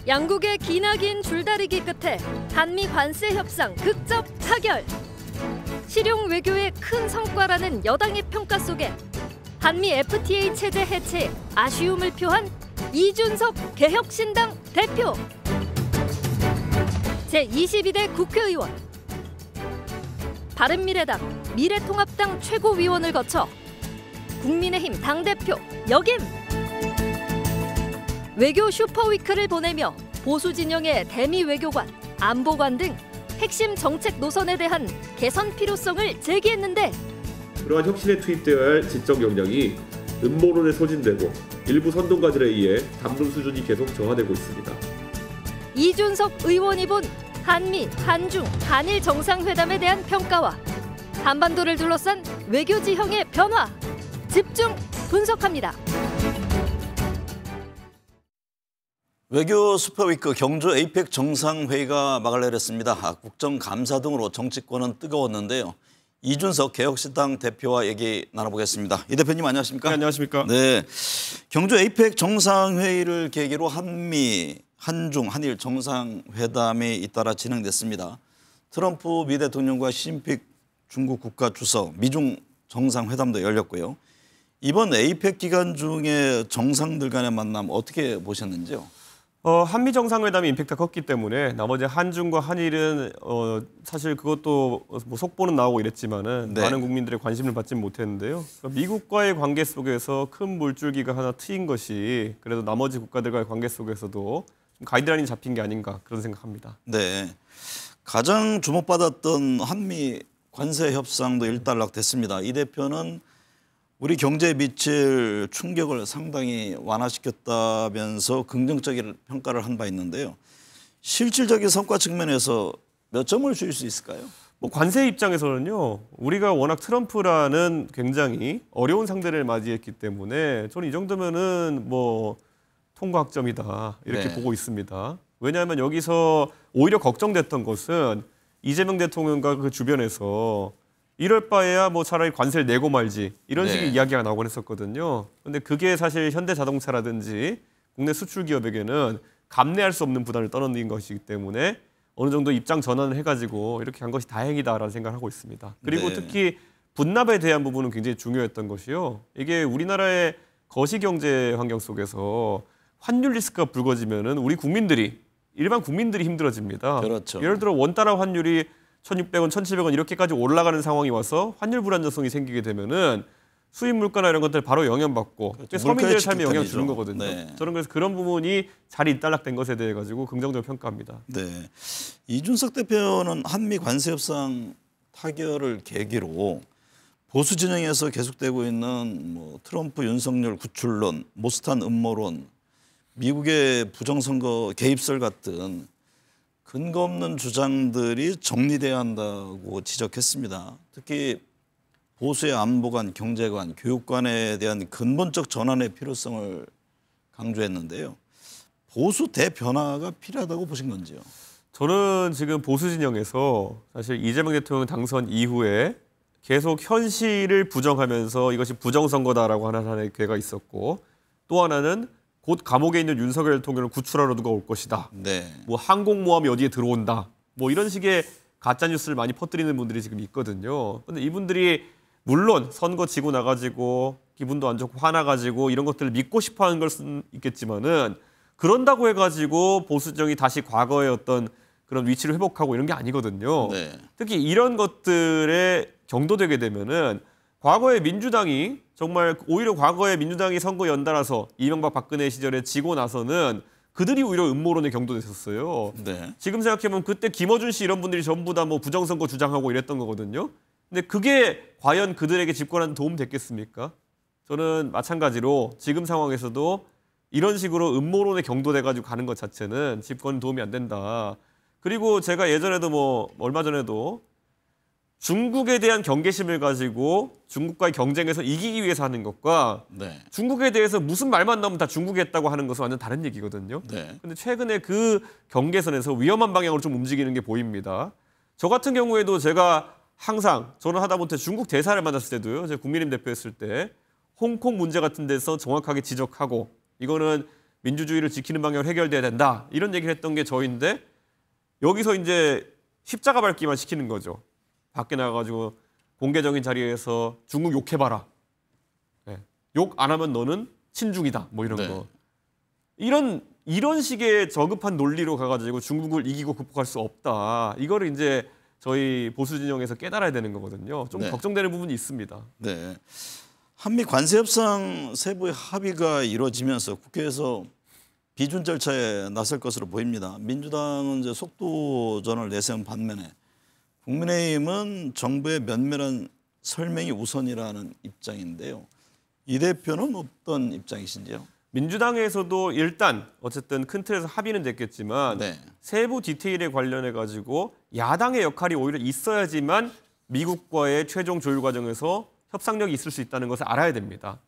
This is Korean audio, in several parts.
양국의 기나긴 줄다리기 끝에 한미 관세 협상 극적 타결. 실용 외교의 큰 성과라는 여당의 평가 속에 한미 FTA 체제 해체에 아쉬움을 표한 이준석 개혁신당 대표. 제22대 국회의원. 바른미래당, 미래통합당 최고위원을 거쳐 국민의힘 당대표 역임. 외교 슈퍼위크를 보내며 보수 진영의 대미 외교관, 안보관 등 핵심 정책 노선에 대한 개선 필요성을 제기했는데 그러한 혁신에 투입되어야 할 지적 역량이 음모론에 소진되고 일부 선동가들에 의해 담론 수준이 계속 저하되고 있습니다. 이준석 의원이 본 한미, 한중, 한일 정상회담에 대한 평가와 한반도를 둘러싼 외교 지형의 변화, 집중 분석합니다. 외교 슈퍼위크 경주 에이펙 정상회의가 막을 내렸습니다. 국정감사 등으로 정치권은 뜨거웠는데요. 이준석 개혁신당 대표와 얘기 나눠보겠습니다. 이 대표님 안녕하십니까? 네, 안녕하십니까? 네, 경주 에이펙 정상회의를 계기로 한미, 한중, 한일 정상회담이 잇따라 진행됐습니다. 트럼프 미 대통령과 시진핑 중국 국가주석, 미중 정상회담도 열렸고요. 이번 에이펙 기간 중에 정상들 간의 만남 어떻게 보셨는지요? 한미 정상회담이 임팩트가 컸기 때문에 나머지 한중과 한일은 사실 그것도 뭐 속보는 나오고 이랬지만은 네. 많은 국민들의 관심을 받지는 못했는데요. 그러니까 미국과의 관계 속에서 큰 물줄기가 하나 트인 것이 그래도 나머지 국가들과의 관계 속에서도 좀 가이드라인이 잡힌 게 아닌가 그런 생각합니다. 네, 가장 주목받았던 한미 관세 협상도 일단락됐습니다. 이 대표는 우리 경제에 미칠 충격을 상당히 완화시켰다면서 긍정적인 평가를 한 바 있는데요. 실질적인 성과 측면에서 몇 점을 줄 수 있을까요? 뭐 관세 입장에서는요. 우리가 워낙 트럼프라는 굉장히 어려운 상대를 맞이했기 때문에 저는 이 정도면은 뭐 통과학점이다 이렇게 네. 보고 있습니다. 왜냐하면 여기서 오히려 걱정됐던 것은 이재명 대통령과 그 주변에서 이럴 바에야 뭐 차라리 관세를 내고 말지 이런 네. 식의 이야기가 나오곤 했었거든요. 그런데 그게 사실 현대자동차라든지 국내 수출 기업에게는 감내할 수 없는 부담을 떠넘긴 것이기 때문에 어느 정도 입장 전환을 해가지고 이렇게 간 것이 다행이다라는 생각을 하고 있습니다. 그리고 네. 특히 분납에 대한 부분은 굉장히 중요했던 것이요. 이게 우리나라의 거시경제 환경 속에서 환율 리스크가 불거지면은 우리 국민들이 일반 국민들이 힘들어집니다. 그렇죠. 예를 들어 원달러 환율이 1,600원, 1,700원 이렇게까지 올라가는 상황이 와서 환율 불안정성이 생기게 되면은 수입 물가나 이런 것들 바로 영향받고 그렇죠. 서민들의 삶에 영향을 직격탄이죠. 주는 거거든요. 네. 저는 그래서 그런 부분이 잘 일단락된 것에 대해 가지고 긍정적으로 평가합니다. 네, 이준석 대표는 한미 관세 협상 타결을 계기로 보수 진영에서 계속되고 있는 뭐 트럼프 윤석열 구출론, 모스탄 음모론, 미국의 부정선거 개입설 같은 근거 없는 주장들이 정리돼야 한다고 지적했습니다. 특히 보수의 안보관, 경제관, 교육관에 대한 근본적 전환의 필요성을 강조했는데요. 보수 대변화가 필요하다고 보신 건지요? 저는 지금 보수 진영에서 사실 이재명 대통령 당선 이후에 계속 현실을 부정하면서 이것이 부정선거다라고 하는 하나의 괴가 있었고 또 하나는 곧 감옥에 있는 윤석열 대통령을 구출하러 누가 올 것이다. 네. 뭐 항공모함이 어디에 들어온다. 뭐 이런 식의 가짜 뉴스를 많이 퍼뜨리는 분들이 지금 있거든요. 근데 이분들이 물론 선거 지고 나가지고 기분도 안 좋고 화나가지고 이런 것들을 믿고 싶어하는 걸 수는 있겠지만은 그런다고 해가지고 보수정이 다시 과거의 어떤 그런 위치를 회복하고 이런 게 아니거든요. 네. 특히 이런 것들에 경도되게 되면은 과거의 민주당이 정말 오히려 과거의 민주당이 선거 연달아서 이명박 박근혜 시절에 지고 나서는 그들이 오히려 음모론에 경도됐었어요. 네. 지금 생각해보면 그때 김어준 씨 이런 분들이 전부 다 뭐 부정선거 주장하고 이랬던 거거든요. 근데 그게 과연 그들에게 집권하는 도움 됐겠습니까? 저는 마찬가지로 지금 상황에서도 이런 식으로 음모론에 경도돼가지고 가는 것 자체는 집권 도움이 안 된다. 그리고 제가 예전에도 뭐 얼마 전에도 중국에 대한 경계심을 가지고 중국과의 경쟁에서 이기기 위해서 하는 것과 네. 중국에 대해서 무슨 말만 나오면 다 중국이 했다고 하는 것은 완전 다른 얘기거든요. 네. 근데 최근에 그 경계선에서 위험한 방향으로 좀 움직이는 게 보입니다. 저 같은 경우에도 제가 항상 저는 하다못해 중국 대사를 만났을 때도요. 제가 국민의힘 대표였을 때 홍콩 문제 같은 데서 정확하게 지적하고 이거는 민주주의를 지키는 방향으로 해결돼야 된다. 이런 얘기를 했던 게 저인데 여기서 이제 십자가 밟기만 시키는 거죠. 밖에 나가가지고 공개적인 자리에서 중국 욕해봐라. 네. 욕 안 하면 너는 친중이다. 뭐 이런 네. 거. 이런 식의 저급한 논리로 가가지고 중국을 이기고 극복할 수 없다. 이거를 이제 저희 보수 진영에서 깨달아야 되는 거거든요. 좀 네. 걱정되는 부분이 있습니다. 네. 한미 관세 협상 세부의 합의가 이루어지면서 국회에서 비준 절차에 나설 것으로 보입니다. 민주당은 이제 속도전을 내세운 반면에 국민의힘은 정부의 면밀한 설명이 우선이라는 입장인데요. 이 대표는 어떤 입장이신지요? 민주당에서도 일단 어쨌든 큰 틀에서 합의는 됐겠지만 네. 세부 디테일에 관련해 가지고 야당의 역할이 오히려 있어야지만 미국과의 최종 조율 과정에서 협상력이 있을 수 있다는 것을 알아야 됩니다.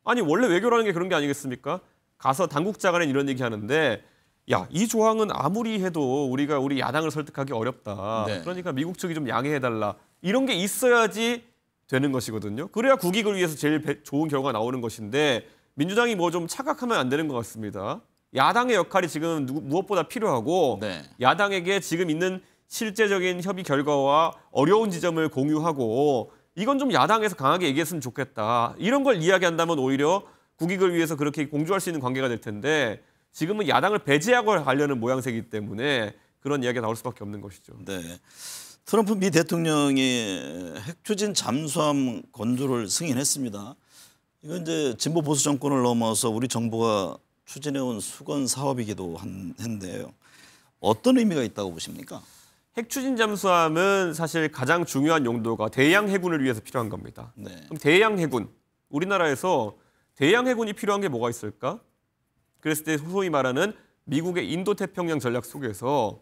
아니 원래 외교라는 게 그런 게 아니겠습니까? 가서 당국자 간에 이런 얘기 하는데 야, 이 조항은 아무리 해도 우리가 우리 야당을 설득하기 어렵다. 네. 그러니까 미국 측이 좀 양해해달라. 이런 게 있어야지 되는 것이거든요. 그래야 국익을 위해서 제일 좋은 결과가 나오는 것인데 민주당이 뭐 좀 착각하면 안 되는 것 같습니다. 야당의 역할이 지금 무엇보다 필요하고 네. 야당에게 지금 있는 실제적인 협의 결과와 어려운 지점을 공유하고 이건 좀 야당에서 강하게 얘기했으면 좋겠다. 이런 걸 이야기한다면 오히려 국익을 위해서 그렇게 공조할 수 있는 관계가 될 텐데 지금은 야당을 배제하고 하려는 모양새이기 때문에 그런 이야기가 나올 수밖에 없는 것이죠. 네. 트럼프 미 대통령이 핵추진 잠수함 건조를 승인했습니다. 이건 이제 진보 보수 정권을 넘어서 우리 정부가 추진해온 수건 사업이기도 한데요. 어떤 의미가 있다고 보십니까? 핵추진 잠수함은 사실 가장 중요한 용도가 대양 해군을 위해서 필요한 겁니다. 네. 그럼 대양 해군, 우리나라에서 대양 해군이 필요한 게 뭐가 있을까? 그랬을 때 소위 말하는 미국의 인도태평양 전략 속에서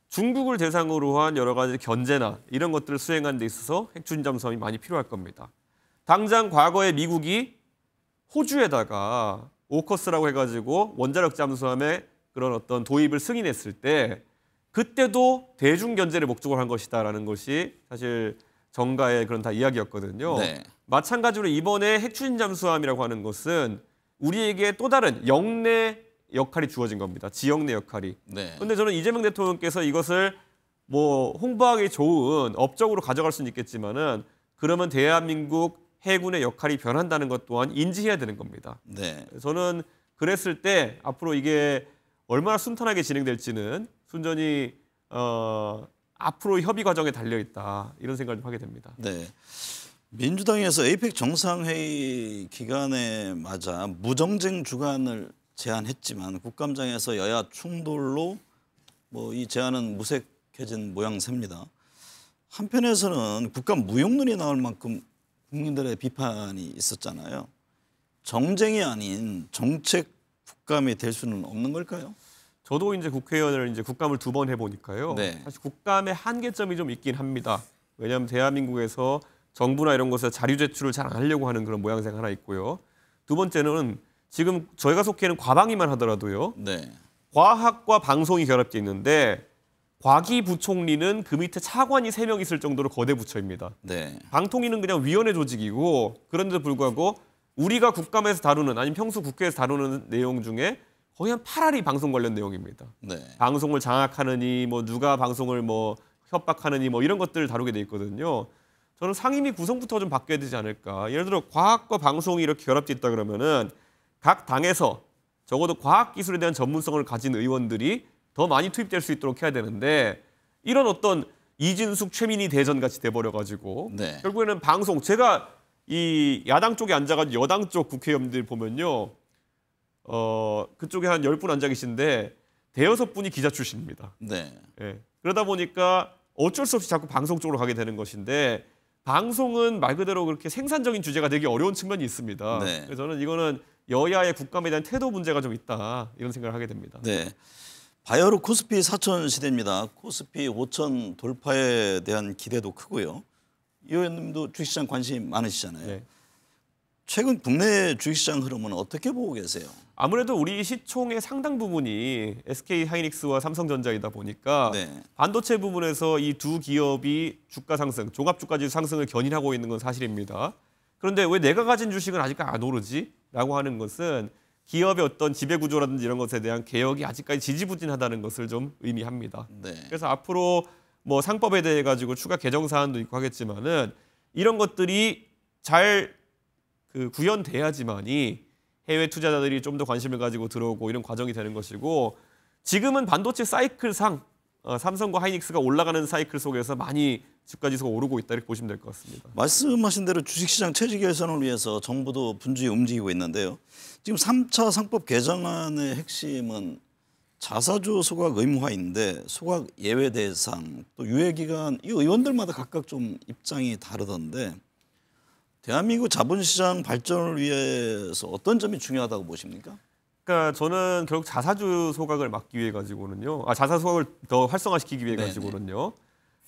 중국을 대상으로 한 여러 가지 견제나 이런 것들을 수행하는 데 있어서 핵추진 잠수함이 많이 필요할 겁니다. 당장 과거에 미국이 호주에다가 오커스라고 해가지고 원자력 잠수함의 그런 어떤 도입을 승인했을 때 그때도 대중 견제를 목적으로 한 것이다라는 것이 사실 정가의 그런 다 이야기였거든요. 네. 마찬가지로 이번에 핵추진 잠수함이라고 하는 것은 우리에게 또 다른 영내 역할이 주어진 겁니다. 지역 내 역할이. 네. 그런데 저는 이재명 대통령께서 이것을 뭐 홍보하기 좋은 업적으로 가져갈 수는 있겠지만은 그러면 대한민국 해군의 역할이 변한다는 것 또한 인지해야 되는 겁니다. 네. 저는 그랬을 때 앞으로 이게 얼마나 순탄하게 진행될지는 순전히 앞으로 협의 과정에 달려 있다 이런 생각을 좀 하게 됩니다. 네. 민주당에서 에이펙 정상회의 기간에 맞아 무정쟁 주간을 제안했지만 국감장에서 여야 충돌로 뭐 이 제안은 무색해진 모양새입니다. 한편에서는 국감 무용론이 나올 만큼 국민들의 비판이 있었잖아요. 정쟁이 아닌 정책 국감이 될 수는 없는 걸까요? 저도 이제 국회의원을 이제 국감을 2번 해보니까요. 네. 사실 국감의 한계점이 좀 있긴 합니다. 왜냐하면 대한민국에서 정부나 이런 곳에서 자료 제출을 잘 안 하려고 하는 그런 모양새가 하나 있고요. 두 번째는 지금 저희가 속해 있는 과방위만 하더라도요. 네. 과학과 방송이 결합돼 있는데 과기 부총리는 그 밑에 차관이 3명 있을 정도로 거대 부처입니다. 네. 방통위는 그냥 위원회 조직이고 그런데도 불구하고 우리가 국감에서 다루는 아니면 평소 국회에서 다루는 내용 중에 거의 한 8할이 방송 관련 내용입니다. 네. 방송을 장악하느니 뭐 누가 방송을 뭐 협박하느니 뭐 이런 것들을 다루게 돼 있거든요. 저는 상임위 구성부터 좀 바뀌어야 되지 않을까. 예를 들어 과학과 방송이 이렇게 결합돼 있다 그러면은 각 당에서 적어도 과학 기술에 대한 전문성을 가진 의원들이 더 많이 투입될 수 있도록 해야 되는데 이런 어떤 이진숙 최민희 대전 같이 돼버려 가지고 네. 결국에는 방송 제가 이 야당 쪽에 앉아가지고 여당 쪽 국회의원들 보면요. 그쪽에 한 10분 앉아 계신데 대여섯 분이 기자 출신입니다. 네. 예. 그러다 보니까 어쩔 수 없이 자꾸 방송 쪽으로 가게 되는 것인데 방송은 말 그대로 그렇게 생산적인 주제가 되기 어려운 측면이 있습니다. 네. 그래서 저는 이거는 여야의 국감에 대한 태도 문제가 좀 있다 이런 생각을 하게 됩니다. 네. 바이오로 코스피 4천 시대입니다. 코스피 5천 돌파에 대한 기대도 크고요. 이 의원님도 주식시장 관심 많으시잖아요. 네. 최근 국내 주식시장 흐름은 어떻게 보고 계세요? 아무래도 우리 시총의 상당 부분이 SK 하이닉스와 삼성전자이다 보니까 네. 반도체 부분에서 이 두 기업이 주가 상승, 종합주가지수 상승을 견인하고 있는 건 사실입니다. 그런데 왜 내가 가진 주식은 아직 안 오르지? 라고 하는 것은 기업의 어떤 지배 구조라든지 이런 것에 대한 개혁이 아직까지 지지부진하다는 것을 좀 의미합니다. 네. 그래서 앞으로 뭐 상법에 대해 가지고 추가 개정 사안도 있고 하겠지만은 이런 것들이 잘 구현돼야지만이 해외 투자자들이 좀 더 관심을 가지고 들어오고 이런 과정이 되는 것이고 지금은 반도체 사이클상 삼성과 하이닉스가 올라가는 사이클 속에서 많이 주가지수가 오르고 있다 이렇게 보시면 될 것 같습니다. 말씀하신 대로 주식시장 체질 개선을 위해서 정부도 분주히 움직이고 있는데요. 지금 3차 상법 개정안의 핵심은 자사주 소각 의무화인데 소각 예외 대상 또 유예 기간 이 의원들마다 각각 좀 입장이 다르던데 대한민국 자본시장 발전을 위해서 어떤 점이 중요하다고 보십니까? 그러니까 저는 결국 자사주 소각을 막기 위해 가지고는요. 자사 소각을 더 활성화시키기 위해 가지고는요.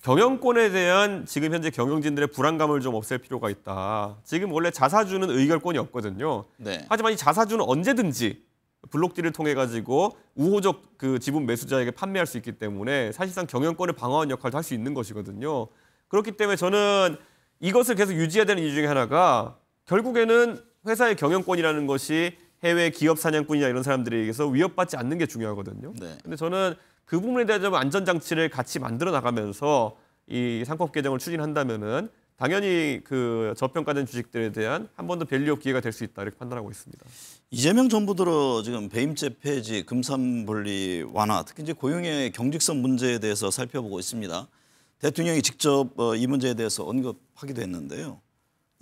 경영권에 대한 지금 현재 경영진들의 불안감을 좀 없앨 필요가 있다. 지금 원래 자사주는 의결권이 없거든요. 네. 하지만 이 자사주는 언제든지 블록딜을 통해 가지고 우호적 지분 매수자에게 판매할 수 있기 때문에 사실상 경영권을 방어하는 역할도 할 수 있는 것이거든요. 그렇기 때문에 저는 이것을 계속 유지해야 되는 이유 중에 하나가 결국에는 회사의 경영권이라는 것이 해외 기업 사냥꾼이나 이런 사람들에게서 위협받지 않는 게 중요하거든요. 네. 근데 저는 그 부분에 대한 좀 안전장치를 같이 만들어 나가면서 이 상법 개정을 추진한다면은 당연히 저평가된 주식들에 대한 한 번 더 밸류업 기회가 될 수 있다 이렇게 판단하고 있습니다. 이재명 정부 들어 지금 배임죄 폐지, 금산분리 완화, 특히 이제 고용의 경직성 문제에 대해서 살펴보고 있습니다. 대통령이 직접 이 문제에 대해서 언급하기도 했는데요.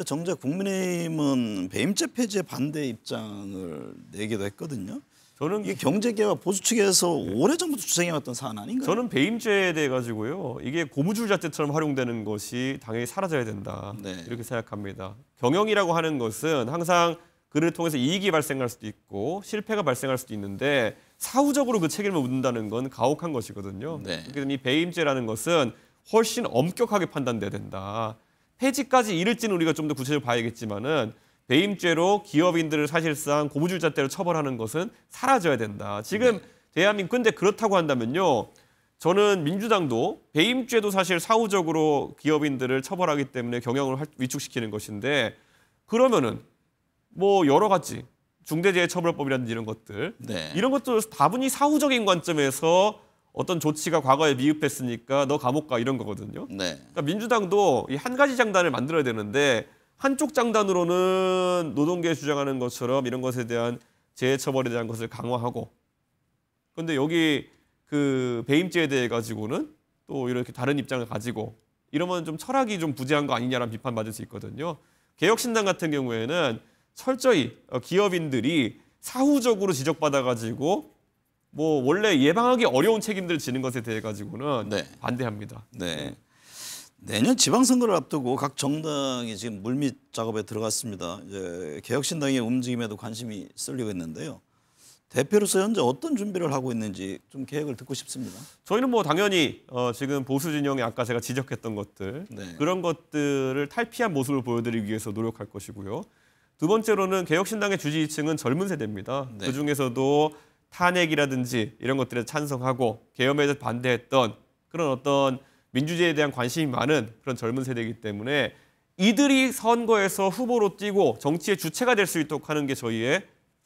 정작 국민의힘은 배임죄 폐지에 반대 입장을 내기도 했거든요. 저는 이게 경제계와 보수 측에서 오래전부터 주장해왔던 사안 아닌가요? 저는 배임죄에 대해 가지고요. 이게 고무줄잣대처럼 활용되는 것이 당연히 사라져야 된다. 네. 이렇게 생각합니다. 경영이라고 하는 것은 항상 그를 통해서 이익이 발생할 수도 있고 실패가 발생할 수도 있는데 사후적으로 그 책임을 묻는다는 건 가혹한 것이거든요. 네. 그래서 이 배임죄라는 것은 훨씬 엄격하게 판단돼야 된다. 폐지까지 이를지는 우리가 좀 더 구체적으로 봐야겠지만은 배임죄로 기업인들을 사실상 고무줄잣대로 처벌하는 것은 사라져야 된다. 지금 대한민국 근데 그렇다고 한다면요. 저는 민주당도 배임죄도 사실 사후적으로 기업인들을 처벌하기 때문에 경영을 위축시키는 것인데 그러면은 뭐 여러 가지 중대재해처벌법이라든지 이런 것들 네. 이런 것도 다분히 사후적인 관점에서 어떤 조치가 과거에 미흡했으니까 너 감옥 가 이런 거거든요. 네. 그러니까 민주당도 이 한 가지 장단을 만들어야 되는데 한쪽 장단으로는 노동계 주장하는 것처럼 이런 것에 대한 재해 처벌에 대한 것을 강화하고 그런데 여기 배임죄에 대해 가지고는 또 이렇게 다른 입장을 가지고 이러면 좀 철학이 좀 부재한 거 아니냐라는 비판 받을 수 있거든요. 개혁신당 같은 경우에는 철저히 기업인들이 사후적으로 지적받아 가지고 뭐 원래 예방하기 어려운 책임들을 지는 것에 대해 가지고는 네. 반대합니다. 네. 내년 지방선거를 앞두고 각 정당이 지금 물밑 작업에 들어갔습니다. 이제 개혁신당의 움직임에도 관심이 쏠리고 있는데요. 대표로서 현재 어떤 준비를 하고 있는지 좀 계획을 듣고 싶습니다. 저희는 뭐 당연히 지금 보수 진영에 아까 제가 지적했던 것들 네. 그런 것들을 탈피한 모습을 보여드리기 위해서 노력할 것이고요. 두 번째로는 개혁신당의 지지층은 젊은 세대입니다. 네. 그중에서도 탄핵이라든지 이런 것들에 찬성하고 계엄에 대해서 반대했던 그런 어떤 민주주의에 대한 관심이 많은 그런 젊은 세대이기 때문에 이들이 선거에서 후보로 뛰고 정치의 주체가 될 수 있도록 하는 게 저희의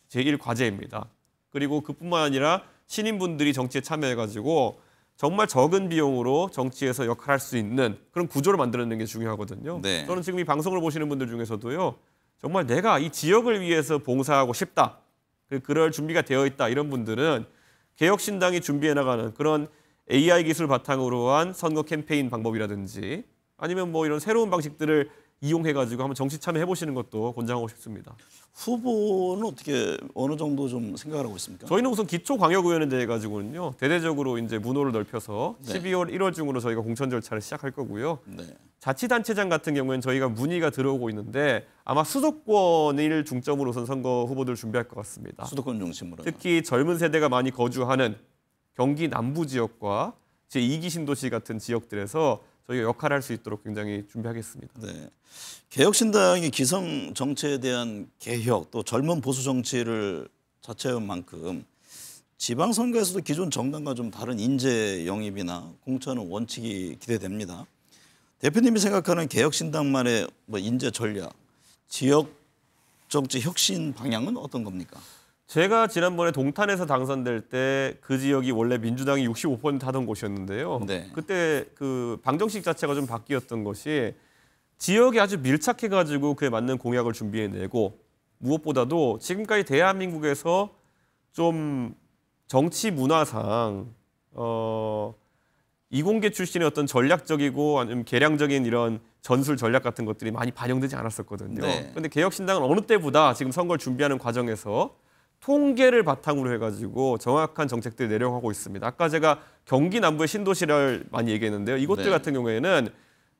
제1과제입니다. 그리고 그뿐만 아니라 신인분들이 정치에 참여해가지고 정말 적은 비용으로 정치에서 역할할 수 있는 그런 구조를 만들어내는 게 중요하거든요. 네. 저는 지금 이 방송을 보시는 분들 중에서도요. 정말 내가 이 지역을 위해서 봉사하고 싶다. 그럴 준비가 되어 있다. 이런 분들은 개혁신당이 준비해 나가는 그런 AI 기술 바탕으로 한 선거 캠페인 방법이라든지 아니면 뭐 이런 새로운 방식들을 이용해가지고 한번 정치 참여해보시는 것도 권장하고 싶습니다. 후보는 어떻게 어느 정도 좀 생각을 하고 있습니까? 저희는 우선 기초광역의원에 대해 가지고는요 대대적으로 이제 문호를 넓혀서 네. 12월 1월 중으로 저희가 공천 절차를 시작할 거고요. 네. 자치단체장 같은 경우에는 저희가 문의가 들어오고 있는데 아마 수도권을 중점으로 우선 선거 후보들 준비할 것 같습니다. 수도권 중심으로. 특히 젊은 세대가 많이 거주하는 경기 남부 지역과 제2기 신도시 같은 지역들에서 저희가 역할을 할 수 있도록 굉장히 준비하겠습니다. 네. 개혁신당이 기성 정치에 대한 개혁 또 젊은 보수 정치를 자처해온 만큼 지방선거에서도 기존 정당과 좀 다른 인재 영입이나 공천은 원칙이 기대됩니다. 대표님이 생각하는 개혁신당만의 뭐 인재 전략, 지역 정치 혁신 방향은 어떤 겁니까? 제가 지난번에 동탄에서 당선될 때 그 지역이 원래 민주당이 65% 하던 곳이었는데요. 네. 그때 그 방정식 자체가 좀 바뀌었던 것이 지역에 아주 밀착해가지고 그에 맞는 공약을 준비해내고 무엇보다도 지금까지 대한민국에서 좀 정치 문화상 이공계 출신의 어떤 전략적이고 아니면 계량적인 이런 전술 전략 같은 것들이 많이 반영되지 않았었거든요. 그런데 네. 개혁신당은 어느 때보다 지금 선거를 준비하는 과정에서 통계를 바탕으로 해가지고 정확한 정책들을 내려가고 있습니다. 아까 제가 경기 남부의 신도시를 많이 얘기했는데요. 이곳들 네. 같은 경우에는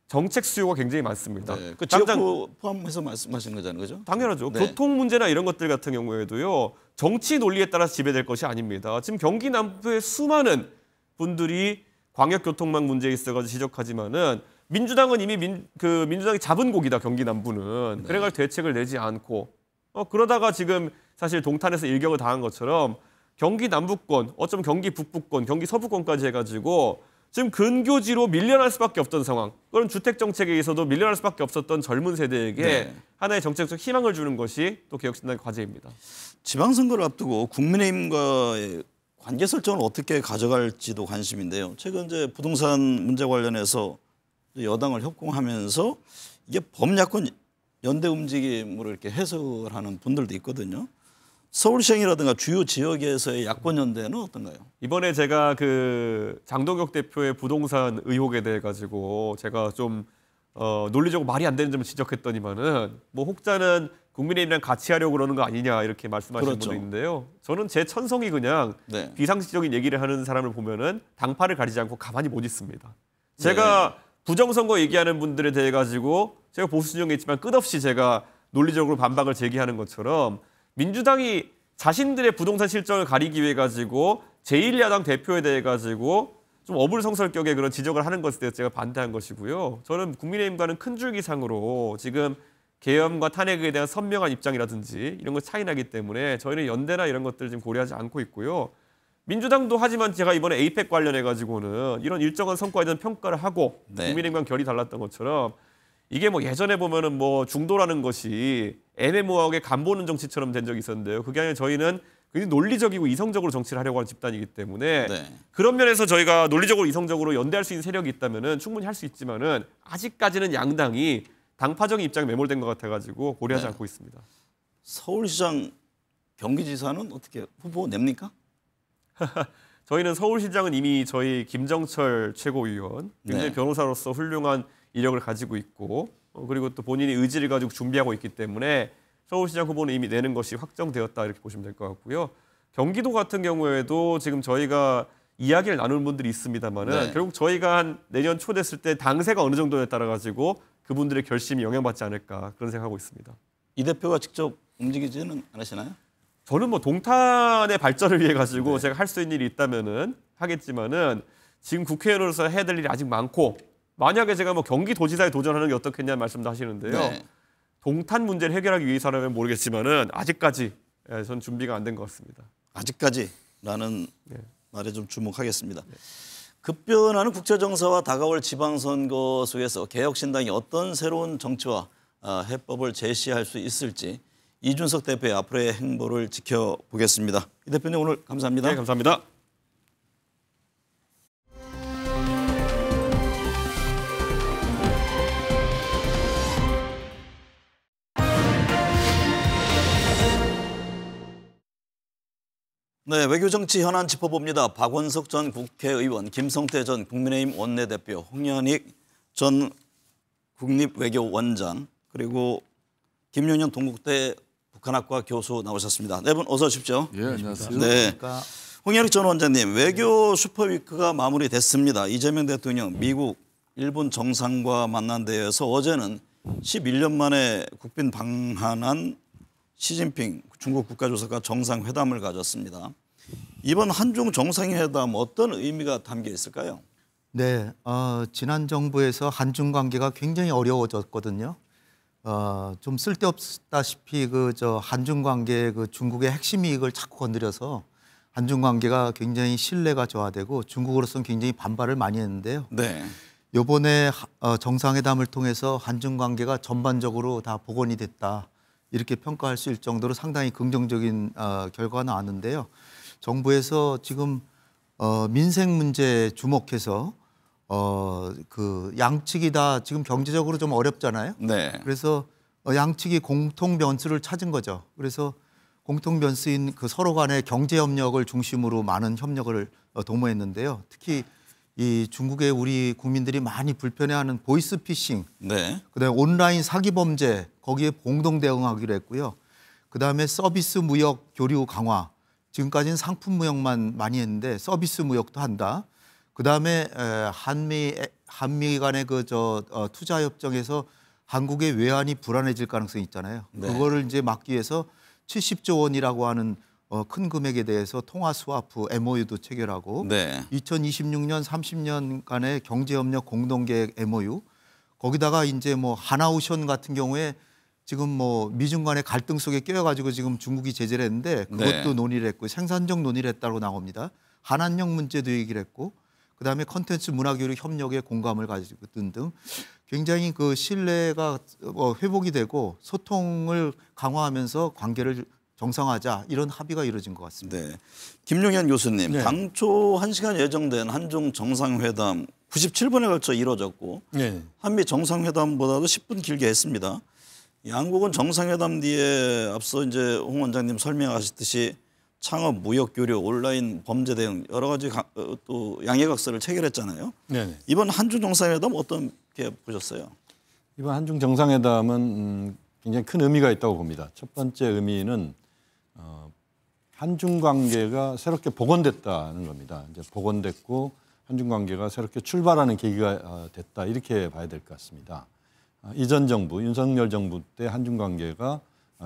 정책 수요가 굉장히 많습니다. 네. 그 당장 지역구 포함해서 말씀하신 거잖아요, 그죠? 당연하죠. 네. 교통 문제나 이런 것들 같은 경우에도요. 정치 논리에 따라서 지배될 것이 아닙니다. 지금 경기 남부의 수많은 분들이 광역교통망 문제에 있어가지고 지적하지만은 민주당은 이미 민주당이 잡은 곡이다. 경기 남부는. 네. 그래가지고 대책을 내지 않고 그러다가 지금 사실 동탄에서 일격을 당한 것처럼 경기 남부권, 어쩌면 경기 북부권, 경기 서부권까지 해가지고 지금 근교지로 밀려날 수밖에 없던 상황. 그런 주택 정책에 의해서도 밀려날 수밖에 없었던 젊은 세대에게 네. 하나의 정책적 희망을 주는 것이 또 개혁신당의 과제입니다. 지방선거를 앞두고 국민의힘과의 관계 설정을 어떻게 가져갈지도 관심인데요. 최근 이제 부동산 문제 관련해서 여당을 협공하면서 이게 범야권 연대 움직임으로 이렇게 해석을 하는 분들도 있거든요. 서울시장이라든가 주요 지역에서의 야권 연대는 어떤가요? 이번에 제가 그 장동혁 대표의 부동산 의혹에 대해 가지고 제가 좀 논리적으로 말이 안 되는 점을 지적했더니만은 뭐 혹자는 국민의힘이랑 같이 하려고 그러는 거 아니냐 이렇게 말씀하시는 그렇죠. 분도 있는데요. 저는 제 천성이 그냥 네. 비상식적인 얘기를 하는 사람을 보면은 당파를 가리지 않고 가만히 못 있습니다. 제가 부정선거 얘기하는 분들에 대해 가지고 제가 보수 진영에 있지만 끝없이 제가 논리적으로 반박을 제기하는 것처럼 민주당이 자신들의 부동산 실정을 가리기 위해 가지고 제1야당 대표에 대해 가지고 좀 어불성설격의 그런 지적을 하는 것에 대해서 제가 반대한 것이고요. 저는 국민의힘과는 큰 줄기상으로 지금 계엄과 탄핵에 대한 선명한 입장이라든지 이런 거 차이 나기 때문에 저희는 연대나 이런 것들을 지금 고려하지 않고 있고요. 민주당도 하지만 제가 이번에 에이펙 관련해 가지고는 이런 일정한 성과에 대한 평가를 하고 네. 국민의힘과 결이 달랐던 것처럼 이게 뭐 예전에 보면은 뭐 중도라는 것이 애매모호하게 간보는 정치처럼 된 적이 있었는데요. 그게 아니라 저희는 굉장히 논리적이고 이성적으로 정치를 하려고 하는 집단이기 때문에 네. 그런 면에서 저희가 논리적으로 이성적으로 연대할 수 있는 세력이 있다면은 충분히 할 수 있지만은 아직까지는 양당이 당파적인 입장에 매몰된 것 같아가지고 고려하지 네. 않고 있습니다. 서울시장 경기지사는 어떻게 후보 냅니까? 저희는 서울시장은 이미 저희 김정철 최고위원 굉장히 네. 변호사로서 훌륭한 이력을 가지고 있고 그리고 또 본인이 의지를 가지고 준비하고 있기 때문에 서울시장 후보는 이미 내는 것이 확정되었다 이렇게 보시면 될 것 같고요. 경기도 같은 경우에도 지금 저희가 이야기를 나누는 분들이 있습니다만은 네. 결국 저희가 한 내년 초 됐을 때 당세가 어느 정도에 따라 가지고 그분들의 결심이 영향받지 않을까 그런 생각하고 있습니다. 이 대표가 직접 움직이지는 않으시나요? 저는 뭐 동탄의 발전을 위해 가지고 제가 할 수 있는 일이 있다면은 하겠지만은 지금 국회의원으로서 해야 될 일이 아직 많고 만약에 제가 뭐 경기도지사에 도전하는 게 어떻겠냐 말씀도 하시는데요. 네. 동탄 문제를 해결하기 위해서라면 모르겠지만은 아직까지 전 준비가 안 된 것 같습니다. 아직까지라는 말에 좀 주목하겠습니다. 급변하는 국제정세와 다가올 지방선거 속에서 개혁신당이 어떤 새로운 정치와 해법을 제시할 수 있을지 이준석 대표의 앞으로의 행보를 지켜보겠습니다. 이 대표님 오늘 감사합니다. 네, 감사합니다. 네, 외교정치 현안 짚어봅니다. 박원석 전 국회의원, 김성태 전 국민의힘 원내대표, 홍현익 전 국립외교원장 그리고 김윤현 동국대 북한학과 교수 나오셨습니다. 네 분 어서 오십시오. 예, 안녕하세요. 네, 홍현익 전 원장님, 외교 슈퍼위크가 마무리됐습니다. 이재명 대통령 미국, 일본 정상과 만난 데에서 어제는 11년 만에 국빈 방한한 시진핑 중국 국가주석과 정상회담을 가졌습니다. 이번 한중 정상회담 어떤 의미가 담겨 있을까요? 네, 지난 정부에서 한중 관계가 굉장히 어려워졌거든요. 좀 쓸데없다시피 한중 관계 중국의 핵심 이익을 자꾸 건드려서 한중 관계가 굉장히 신뢰가 저하되고 중국으로서는 굉장히 반발을 많이 했는데요. 네. 이번에 정상회담을 통해서 한중 관계가 전반적으로 다 복원이 됐다. 이렇게 평가할 수 있을 정도로 상당히 긍정적인 결과가 나왔는데요. 정부에서 지금 민생 문제에 주목해서 그 양측이 다 지금 경제적으로 좀 어렵잖아요. 네. 그래서 양측이 공통 변수를 찾은 거죠. 그래서 공통 변수인 그 서로 간의 경제 협력을 중심으로 많은 협력을 도모했는데요. 특히 이 중국의 우리 국민들이 많이 불편해하는 보이스피싱, 네. 그다음에 온라인 사기 범죄 거기에 공동 대응하기로 했고요. 그다음에 서비스 무역 교류 강화. 지금까지는 상품 무역만 많이 했는데 서비스 무역도 한다. 그다음에 한미 간의 투자 협정에서 한국의 외환이 불안해질 가능성이 있잖아요. 네. 그거를 이제 막기 위해서 70조 원이라고 하는 큰 금액에 대해서 통화 스와프 MOU도 체결하고 네. 2026년 30년간의 경제협력 공동계획 MOU 거기다가 이제 뭐 하나오션 같은 경우에 지금 뭐 미중 간의 갈등 속에 끼어가지고 지금 중국이 제재를 했는데 그것도 네. 논의를 했고 생산적 논의를 했다고 나옵니다. 한한령 문제도 얘기를 했고 그다음에 컨텐츠 문화교류 협력에 공감을 가지고 등등 굉장히 그 신뢰가 회복이 되고 소통을 강화하면서 관계를 정상화하자 이런 합의가 이루어진 것 같습니다. 네. 김용현 교수님, 네. 당초 1시간 예정된 한중 정상회담 97분에 걸쳐 이루어졌고 네. 한미 정상회담보다도 10분 길게 했습니다. 양국은 정상회담 뒤에 앞서 이제 홍 원장님 설명하셨듯이 창업, 무역 교류, 온라인 범죄 대응 여러 가지 또 양해각서를 체결했잖아요. 네. 이번 한중 정상회담 어떻게 보셨어요? 이번 한중 정상회담은 굉장히 큰 의미가 있다고 봅니다. 첫 번째 의미는 한중 관계가 새롭게 복원됐다는 겁니다. 이제 복원됐고 한중 관계가 새롭게 출발하는 계기가 됐다 이렇게 봐야 될 것 같습니다. 이전 정부 윤석열 정부 때 한중 관계가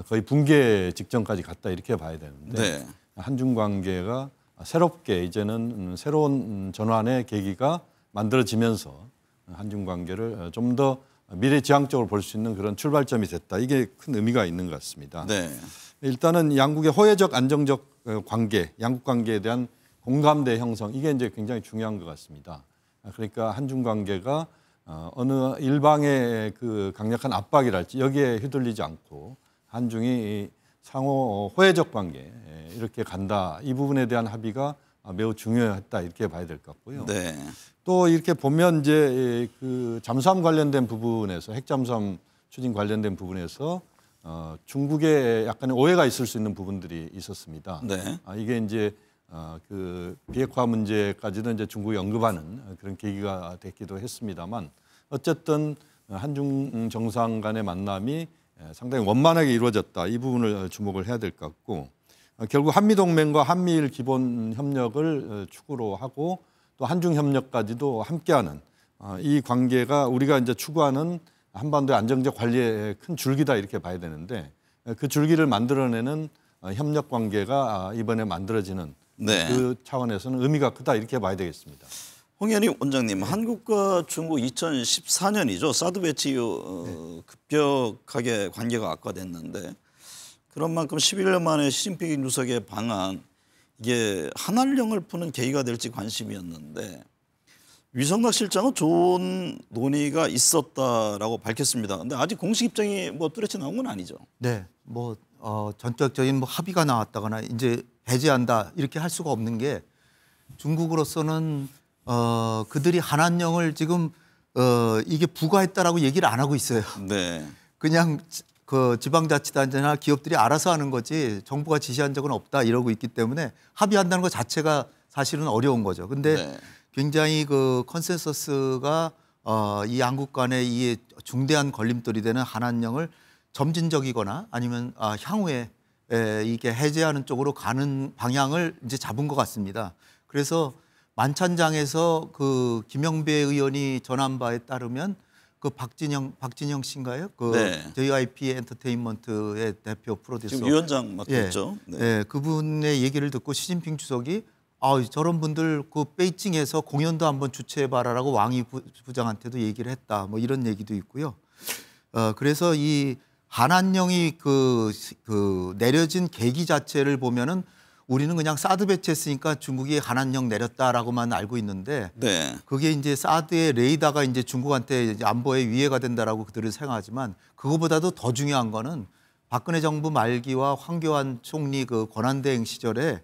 거의 붕괴 직전까지 갔다 이렇게 봐야 되는데 네. 한중 관계가 새롭게 이제는 새로운 전환의 계기가 만들어지면서 한중 관계를 좀 더 미래지향적으로 볼 수 있는 그런 출발점이 됐다. 이게 큰 의미가 있는 것 같습니다. 네. 일단은 양국의 호혜적 안정적 관계, 양국 관계에 대한 공감대 형성 이게 이제 굉장히 중요한 것 같습니다. 그러니까 한중 관계가 어느 일방의 그 강력한 압박이랄지 여기에 휘둘리지 않고 한중이 상호 호혜적 관계 이렇게 간다. 이 부분에 대한 합의가 매우 중요했다 이렇게 봐야 될 것 같고요. 네. 또 이렇게 보면 이제 그 잠수함 관련된 부분에서 핵잠수함 추진 관련된 부분에서 중국에 약간의 오해가 있을 수 있는 부분들이 있었습니다. 네. 이게 이제 그 비핵화 문제까지도 이제 중국이 언급하는 그런 계기가 됐기도 했습니다만 어쨌든 한중 정상 간의 만남이 상당히 원만하게 이루어졌다. 이 부분을 주목을 해야 될 것 같고 결국 한미동맹과 한미일 기본 협력을 축으로 하고 또 한중 협력까지도 함께하는 이 관계가 우리가 이제 추구하는 한반도의 안정적 관리의 큰 줄기다 이렇게 봐야 되는데 그 줄기를 만들어내는 협력 관계가 이번에 만들어지는 네. 그 차원에서는 의미가 크다 이렇게 봐야 되겠습니다. 홍현희 원장님, 한국과 중국 2014년이죠. 사드 배치 이후 급격하게 관계가 악화됐는데 그런 만큼 11년 만에 시진핑 주석의 방한 이게 한한령을 푸는 계기가 될지 관심이었는데 위성락 실장은 좋은 논의가 있었다라고 밝혔습니다. 근데 아직 공식 입장이 뭐 뚜렷이 나온 건 아니죠. 네, 뭐 전격적인 뭐 합의가 나왔다거나 이제 배제한다 이렇게 할 수가 없는 게 중국으로서는 그들이 한한령을 지금 이게 부과했다라고 얘기를 안 하고 있어요. 네. 그냥 그 지방자치단체나 기업들이 알아서 하는 거지 정부가 지시한 적은 없다 이러고 있기 때문에 합의한다는 것 자체가 사실은 어려운 거죠. 근데 네. 굉장히 그 컨센서스가 이 양국 간의 이 중대한 걸림돌이 되는 한한령을 점진적이거나 아니면 향후에 이게 해제하는 쪽으로 가는 방향을 이제 잡은 것 같습니다. 그래서 만찬장에서 그 김영배 의원이 전한 바에 따르면 그 박진영 씨인가요? 그 네. JYP 엔터테인먼트의 대표 프로듀서 지금 위원장 맡았죠. 예, 네. 그분의 얘기를 듣고 시진핑 주석이 저런 분들 그 베이징에서 공연도 한번 주최해봐라라고 왕이 부장한테도 얘기를 했다. 뭐 이런 얘기도 있고요. 그래서 이 한한령이 그 내려진 계기 자체를 보면은 우리는 그냥 사드 배치했으니까 중국이 한한령 내렸다라고만 알고 있는데 네. 그게 이제 사드의 레이더가 이제 중국한테 이제 안보에 위해가 된다라고 그들은 생각하지만 그거보다도 더 중요한 거는 박근혜 정부 말기와 황교안 총리 그 권한대행 시절에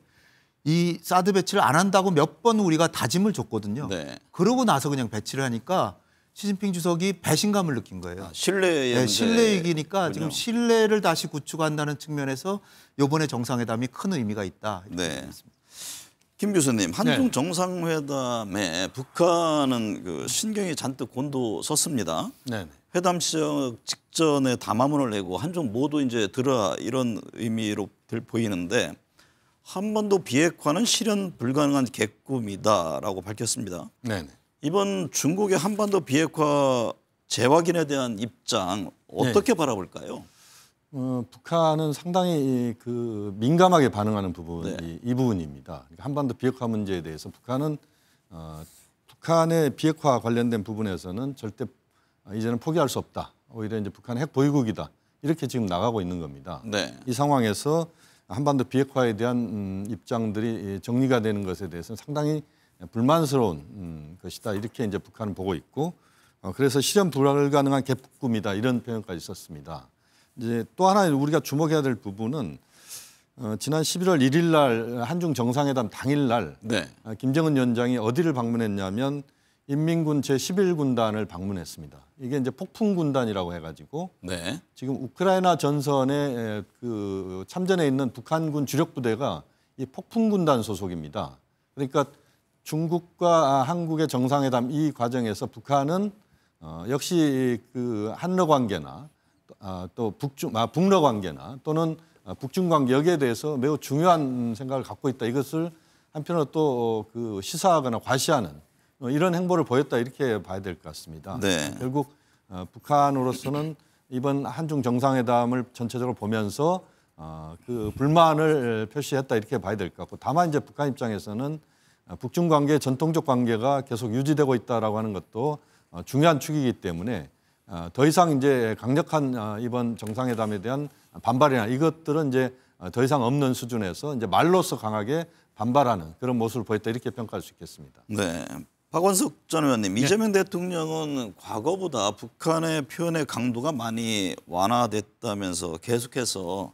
이 사드 배치를 안 한다고 몇 번 우리가 다짐을 줬거든요. 네. 그러고 나서 그냥 배치를 하니까 시진핑 주석이 배신감을 느낀 거예요. 신뢰의 네, 신뢰 위기니까 문제군요. 지금 신뢰를 다시 구축한다는 측면에서 이번에 정상회담이 큰 의미가 있다. 이렇게 네. 생각했습니다. 김 교수님, 한중 정상회담에 북한은 그 신경이 잔뜩 곤두섰습니다. 네. 회담 시작 직전에 담화문을 내고 한중 모두 이제 들어라 이런 의미로 보이는데 한반도 비핵화는 실현 불가능한 객꿈이다라고 밝혔습니다. 네. 이번 중국의 한반도 비핵화 재확인에 대한 입장 어떻게 바라볼까요? 북한은 상당히 그 민감하게 반응하는 부분이 네. 이 부분입니다. 그러니까 한반도 비핵화 문제에 대해서 북한은 북한의 비핵화 관련된 부분에서는 절대 이제는 포기할 수 없다. 오히려 이제 북한 핵 보유국이다. 이렇게 지금 나가고 있는 겁니다. 네. 이 상황에서 한반도 비핵화에 대한 입장들이 정리가 되는 것에 대해서는 상당히 불만스러운 것이다. 이렇게 이제 북한은 보고 있고, 그래서 실현 불가능한 객꿈이다. 이런 표현까지 썼습니다. 이제 또 하나 우리가 주목해야 될 부분은 지난 11월 1일 날 한중 정상회담 당일 날 네. 김정은 위원장이 어디를 방문했냐면 인민군 제11군단을 방문했습니다. 이게 이제 폭풍군단이라고 해가지고 네. 지금 우크라이나 전선에 그 참전해 있는 북한군 주력 부대가 이 폭풍군단 소속입니다. 그러니까 중국과 한국의 정상회담 이 과정에서 북한은 역시 그 한러 관계나 또 북러 관계나 또는 북중 관계 여기에 대해서 매우 중요한 생각을 갖고 있다. 이것을 한편으로 또 그 시사하거나 과시하는 이런 행보를 보였다 이렇게 봐야 될 것 같습니다. 네. 결국 북한으로서는 이번 한중 정상회담을 전체적으로 보면서 그 불만을 표시했다 이렇게 봐야 될 것 같고, 다만 이제 북한 입장에서는 북중 관계의 전통적 관계가 계속 유지되고 있다라고 하는 것도 중요한 축이기 때문에 더 이상 이제 강력한 이번 정상회담에 대한 반발이나 이것들은 이제 더 이상 없는 수준에서 이제 말로써 강하게 반발하는 그런 모습을 보였다 이렇게 평가할 수 있겠습니다. 네. 박원석 전 의원님, 이재명 대통령은 과거보다 북한의 표현의 강도가 많이 완화됐다면서 계속해서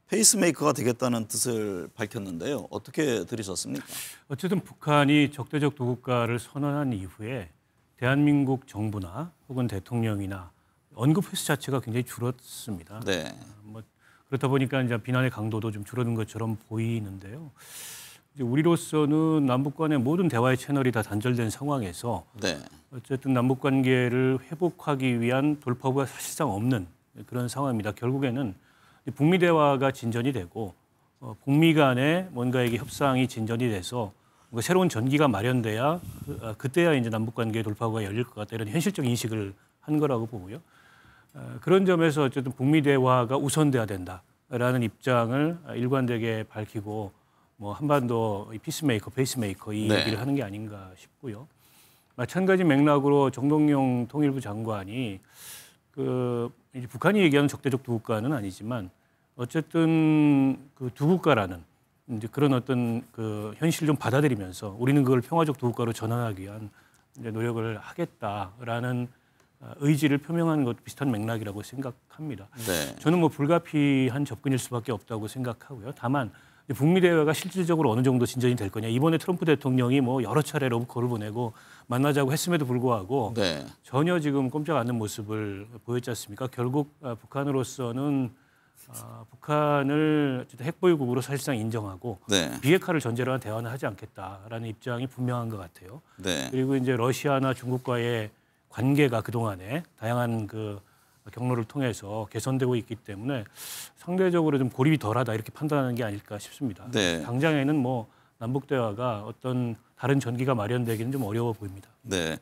페이스메이커가 되겠다는 뜻을 밝혔는데요. 어떻게 들으셨습니까? 어쨌든 북한이 적대적 도국가를 선언한 이후에 대한민국 정부나 혹은 대통령이나 언급 횟수 자체가 굉장히 줄었습니다. 네. 그렇다 보니까 이제 비난의 강도도 좀 줄어든 것처럼 보이는데요. 이제 우리로서는 남북 간의 모든 대화의 채널이 다 단절된 상황에서 네. 어쨌든 남북 관계를 회복하기 위한 돌파구가 사실상 없는 그런 상황입니다. 결국에는 북미 대화가 진전이 되고 북미 간에 뭔가 이게 협상이 진전이 돼서 뭔가 새로운 전기가 마련돼야 그때야 이제 남북 관계의 돌파구가 열릴 것 같다 이런 현실적 인식을 한 거라고 보고요. 그런 점에서 어쨌든 북미 대화가 우선돼야 된다라는 입장을 일관되게 밝히고 뭐 한반도 페이스메이커 이 네. 얘기를 하는 게 아닌가 싶고요. 마찬가지 맥락으로 정동영 통일부 장관이 그 이제 북한이 얘기하는 적대적 두 국가는 아니지만 어쨌든 그 두 국가라는 이제 그런 어떤 그 현실을 좀 받아들이면서 우리는 그걸 평화적 두 국가로 전환하기 위한 이제 노력을 하겠다라는 의지를 표명하는 것 비슷한 맥락이라고 생각합니다. 네. 저는 뭐 불가피한 접근일 수밖에 없다고 생각하고요. 다만 북미 대화가 실질적으로 어느 정도 진전이 될 거냐. 이번에 트럼프 대통령이 뭐 여러 차례 러브콜을 보내고 만나자고 했음에도 불구하고 네. 전혀 지금 꼼짝 않는 모습을 보였지 않습니까? 결국 북한으로서는 북한을 핵보유국으로 사실상 인정하고 네. 비핵화를 전제로 한 대화는 하지 않겠다라는 입장이 분명한 것 같아요. 네. 그리고 이제 러시아나 중국과의 관계가 그동안에 다양한 그 경로를 통해서 개선되고 있기 때문에 상대적으로 좀 고립이 덜하다 이렇게 판단하는 게 아닐까 싶습니다. 네. 당장에는 뭐 남북 대화가 어떤 다른 전기가 마련되기는 좀 어려워 보입니다. 네.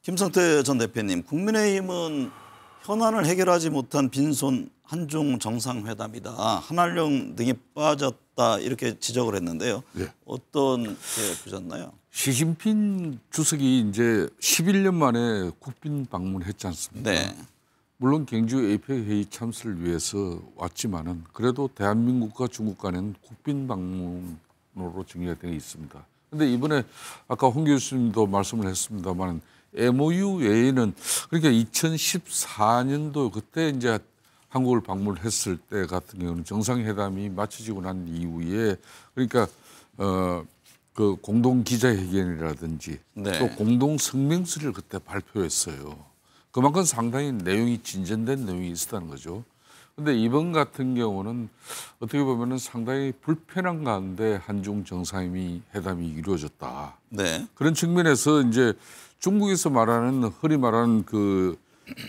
김성태 전 대표님, 국민의힘은 현안을 해결하지 못한 빈손 한중 정상회담이다. 한한령 등이 빠졌다 이렇게 지적을 했는데요. 네. 어떤 보셨나요? 시진핑 주석이 이제 11년 만에 국빈 방문했지 않습니까? 네. 물론 경주 APEC 회의 참석을 위해서 왔지만은 그래도 대한민국과 중국 간에는 국빈 방문으로 정리가 되어 있습니다. 그런데 이번에 아까 홍 교수님도 말씀을 했습니다만 MOU 외에는 그러니까 2014년도 그때 이제 한국을 방문했을 때 같은 경우는 정상회담이 마쳐지고 난 이후에 그러니까 그 공동 기자회견이라든지 네. 또 공동 성명서를 그때 발표했어요. 그만큼 상당히 내용이 진전된 내용이 있었다는 거죠. 근데 이번 같은 경우는 어떻게 보면은 상당히 불편한 가운데 한중 정상회담이 이루어졌다. 네. 그런 측면에서 이제 중국에서 말하는 흔히 말하는 그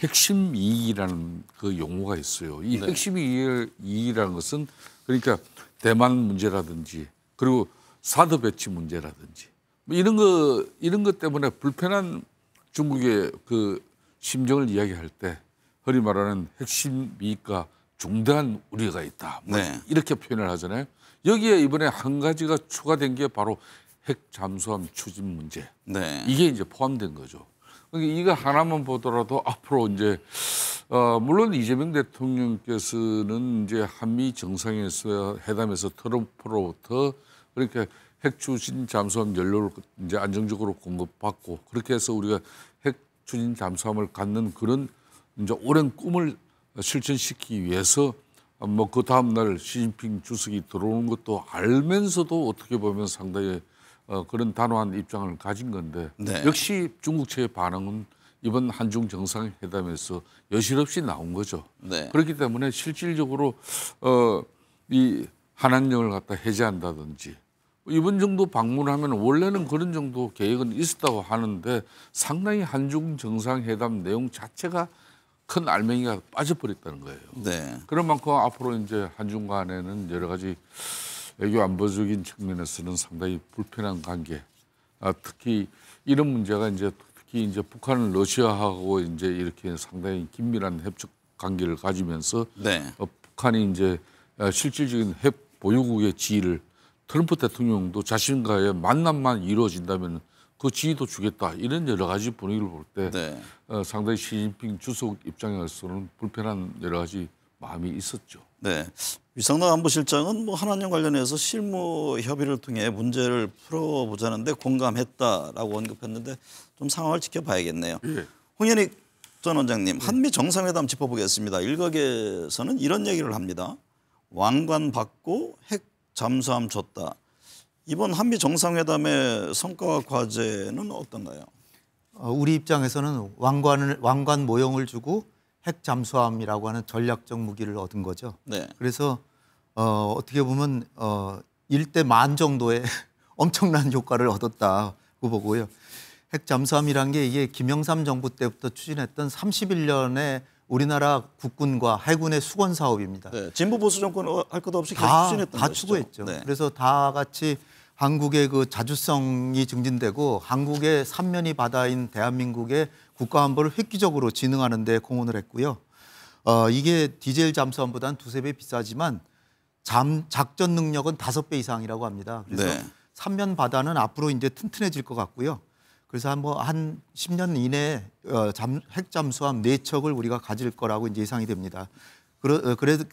핵심 이익이라는 그 용어가 있어요. 이 핵심 이익이라는 것은 그러니까 대만 문제라든지 그리고 사드 배치 문제라든지 뭐 이런 것 때문에 불편한 중국의 그 심정을 이야기할 때 흔히 말하는 핵심 이익과 중대한 우려가 있다. 뭐 네. 이렇게 표현을 하잖아요. 여기에 이번에 한 가지가 추가된 게 바로 핵 잠수함 추진 문제. 네. 이게 이제 포함된 거죠. 그러니까 이거 하나만 보더라도 앞으로 이제 물론 이재명 대통령께서는 이제 한미 정상회담에서 트럼프로부터 그렇게 핵 추진 잠수함 연료를 이제 안정적으로 공급받고 그렇게 해서 우리가 핵 추진 잠수함을 갖는 그런 이제 오랜 꿈을 실천시키기 위해서 뭐 그 다음 날 시진핑 주석이 들어오는 것도 알면서도 어떻게 보면 상당히 그런 단호한 입장을 가진 건데 네. 역시 중국 측의 반응은 이번 한중 정상회담에서 여실없이 나온 거죠. 네. 그렇기 때문에 실질적으로 이 한한령을 갖다 해제한다든지 이번 정도 방문하면 원래는 그런 정도 계획은 있었다고 하는데 상당히 한중 정상회담 내용 자체가 큰 알맹이가 빠져버렸다는 거예요. 네. 그런 만큼 앞으로 이제 한중 간에는 여러 가지 외교 안보적인 측면에서는 상당히 불편한 관계, 특히 이런 문제가 이제 특히 이제 북한은 러시아하고 이제 이렇게 상당히 긴밀한 협력 관계를 가지면서 네. 북한이 이제 실질적인 핵 보유국의 지위를 트럼프 대통령도 자신과의 만남만 이루어진다면 그 지위도 주겠다 이런 여러 가지 분위기를 볼 때 네. 상당히 시진핑 주석 입장에서는 불편한 여러 가지 마음이 있었죠. 네. 위성락 안보실장은 뭐 한한령 관련해서 실무 협의를 통해 문제를 풀어보자는데 공감했다라고 언급했는데 좀 상황을 지켜봐야겠네요. 예. 홍현익 전 원장님, 한미 정상회담 짚어보겠습니다. 일각에서는 이런 얘기를 합니다. 왕관 받고 핵 잠수함 줬다. 이번 한미 정상회담의 성과와 과제는 어떤가요? 우리 입장에서는 왕관 모형을 주고 핵 잠수함이라고 하는 전략적 무기를 얻은 거죠. 네. 그래서 어떻게 보면 1대 10,000 정도의 엄청난 효과를 얻었다고 보고요. 핵 잠수함이란 게 이게 김영삼 정부 때부터 추진했던 31년의 우리나라 국군과 해군의 수건 사업입니다. 네. 진보 보수 정권 할 것 없이 계속 다 추진했던 것이죠. 추구했죠. 네. 그래서 다 같이 한국의 그 자주성이 증진되고 한국의 삼면이 바다인 대한민국의 국가 안보를 획기적으로 진흥하는 데 공헌을 했고요. 이게 디젤 잠수함보다는 2~3배 비싸지만 작전 능력은 5배 이상이라고 합니다. 그래서 네. 삼면 바다는 앞으로 이제 튼튼해질 것 같고요. 그래서 한 10년 이내에 핵 잠수함 4척을 우리가 가질 거라고 이제 예상이 됩니다.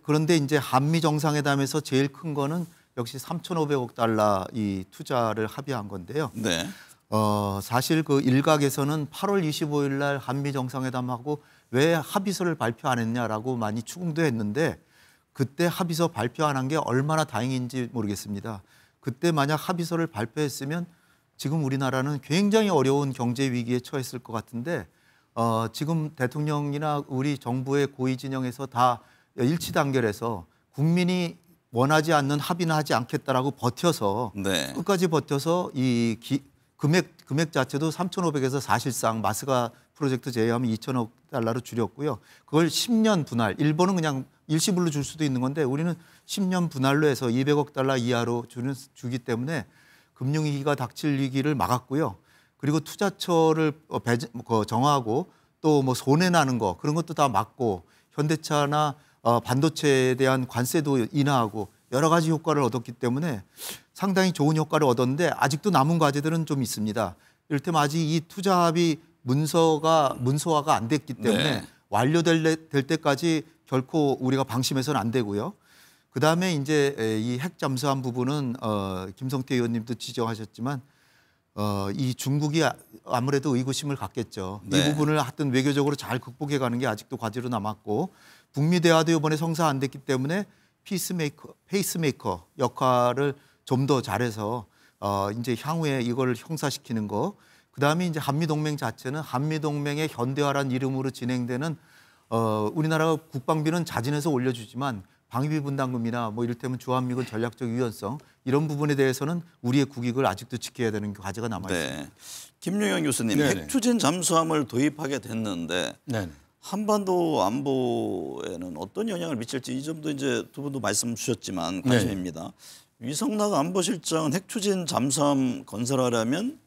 그런데 이제 한미 정상회담에서 제일 큰 거는 역시 3,500억 달러 이 투자를 합의한 건데요. 네. 사실 그 일각에서는 8월 25일 날 한미 정상회담하고 왜 합의서를 발표 안 했냐라고 많이 추궁도 했는데 그때 합의서 발표 안 한 게 얼마나 다행인지 모르겠습니다. 그때 만약 합의서를 발표했으면 지금 우리나라는 굉장히 어려운 경제 위기에 처했을 것 같은데 지금 대통령이나 우리 정부의 고위 진영에서 다 일치 단결해서 국민이 원하지 않는 합의는 하지 않겠다라고 버텨서 네. 끝까지 버텨서 이 금액 자체도 3,500에서 사실상 마스가 프로젝트 제외하면 2,000억 달러로 줄였고요. 그걸 10년 분할, 일본은 그냥 일시불로 줄 수도 있는 건데 우리는 10년 분할로 해서 200억 달러 이하로 주기 때문에 금융위기가 닥칠 위기를 막았고요. 그리고 투자처를 정하고 또 뭐 손해 나는 거 그런 것도 다 막고 현대차나 반도체에 대한 관세도 인하하고 여러 가지 효과를 얻었기 때문에 상당히 좋은 효과를 얻었는데 아직도 남은 과제들은 좀 있습니다. 이를테면 아직 이 투자 합의 문서화가 안 됐기 때문에 네. 완료될 때까지 결코 우리가 방심해서는 안 되고요. 그다음에 이제 이 핵 잠수함 부분은 김성태 의원님도 지적하셨지만 이 중국이 아무래도 의구심을 갖겠죠. 네. 이 부분을 하여튼 외교적으로 잘 극복해 가는 게 아직도 과제로 남았고 북미 대화도 이번에 성사 안 됐기 때문에 페이스메이커 역할을 좀 더 잘해서 이제 향후에 이걸 형사시키는 거. 그다음에 이제 한미 동맹 자체는 한미 동맹의 현대화란 이름으로 진행되는 우리나라가 국방비는 자진해서 올려주지만 방위비 분담금이나 뭐 이를테면 주한미군 전략적 유연성 이런 부분에 대해서는 우리의 국익을 아직도 지켜야 되는 과제가 남아 있습니다. 네. 김용현 교수님, 네네. 핵추진 잠수함을 도입하게 됐는데 네. 한반도 안보에는 어떤 영향을 미칠지 이 점도 이제 두 분도 말씀 주셨지만 관심입니다. 위성락 안보실장은 핵추진 잠수함 건설하려면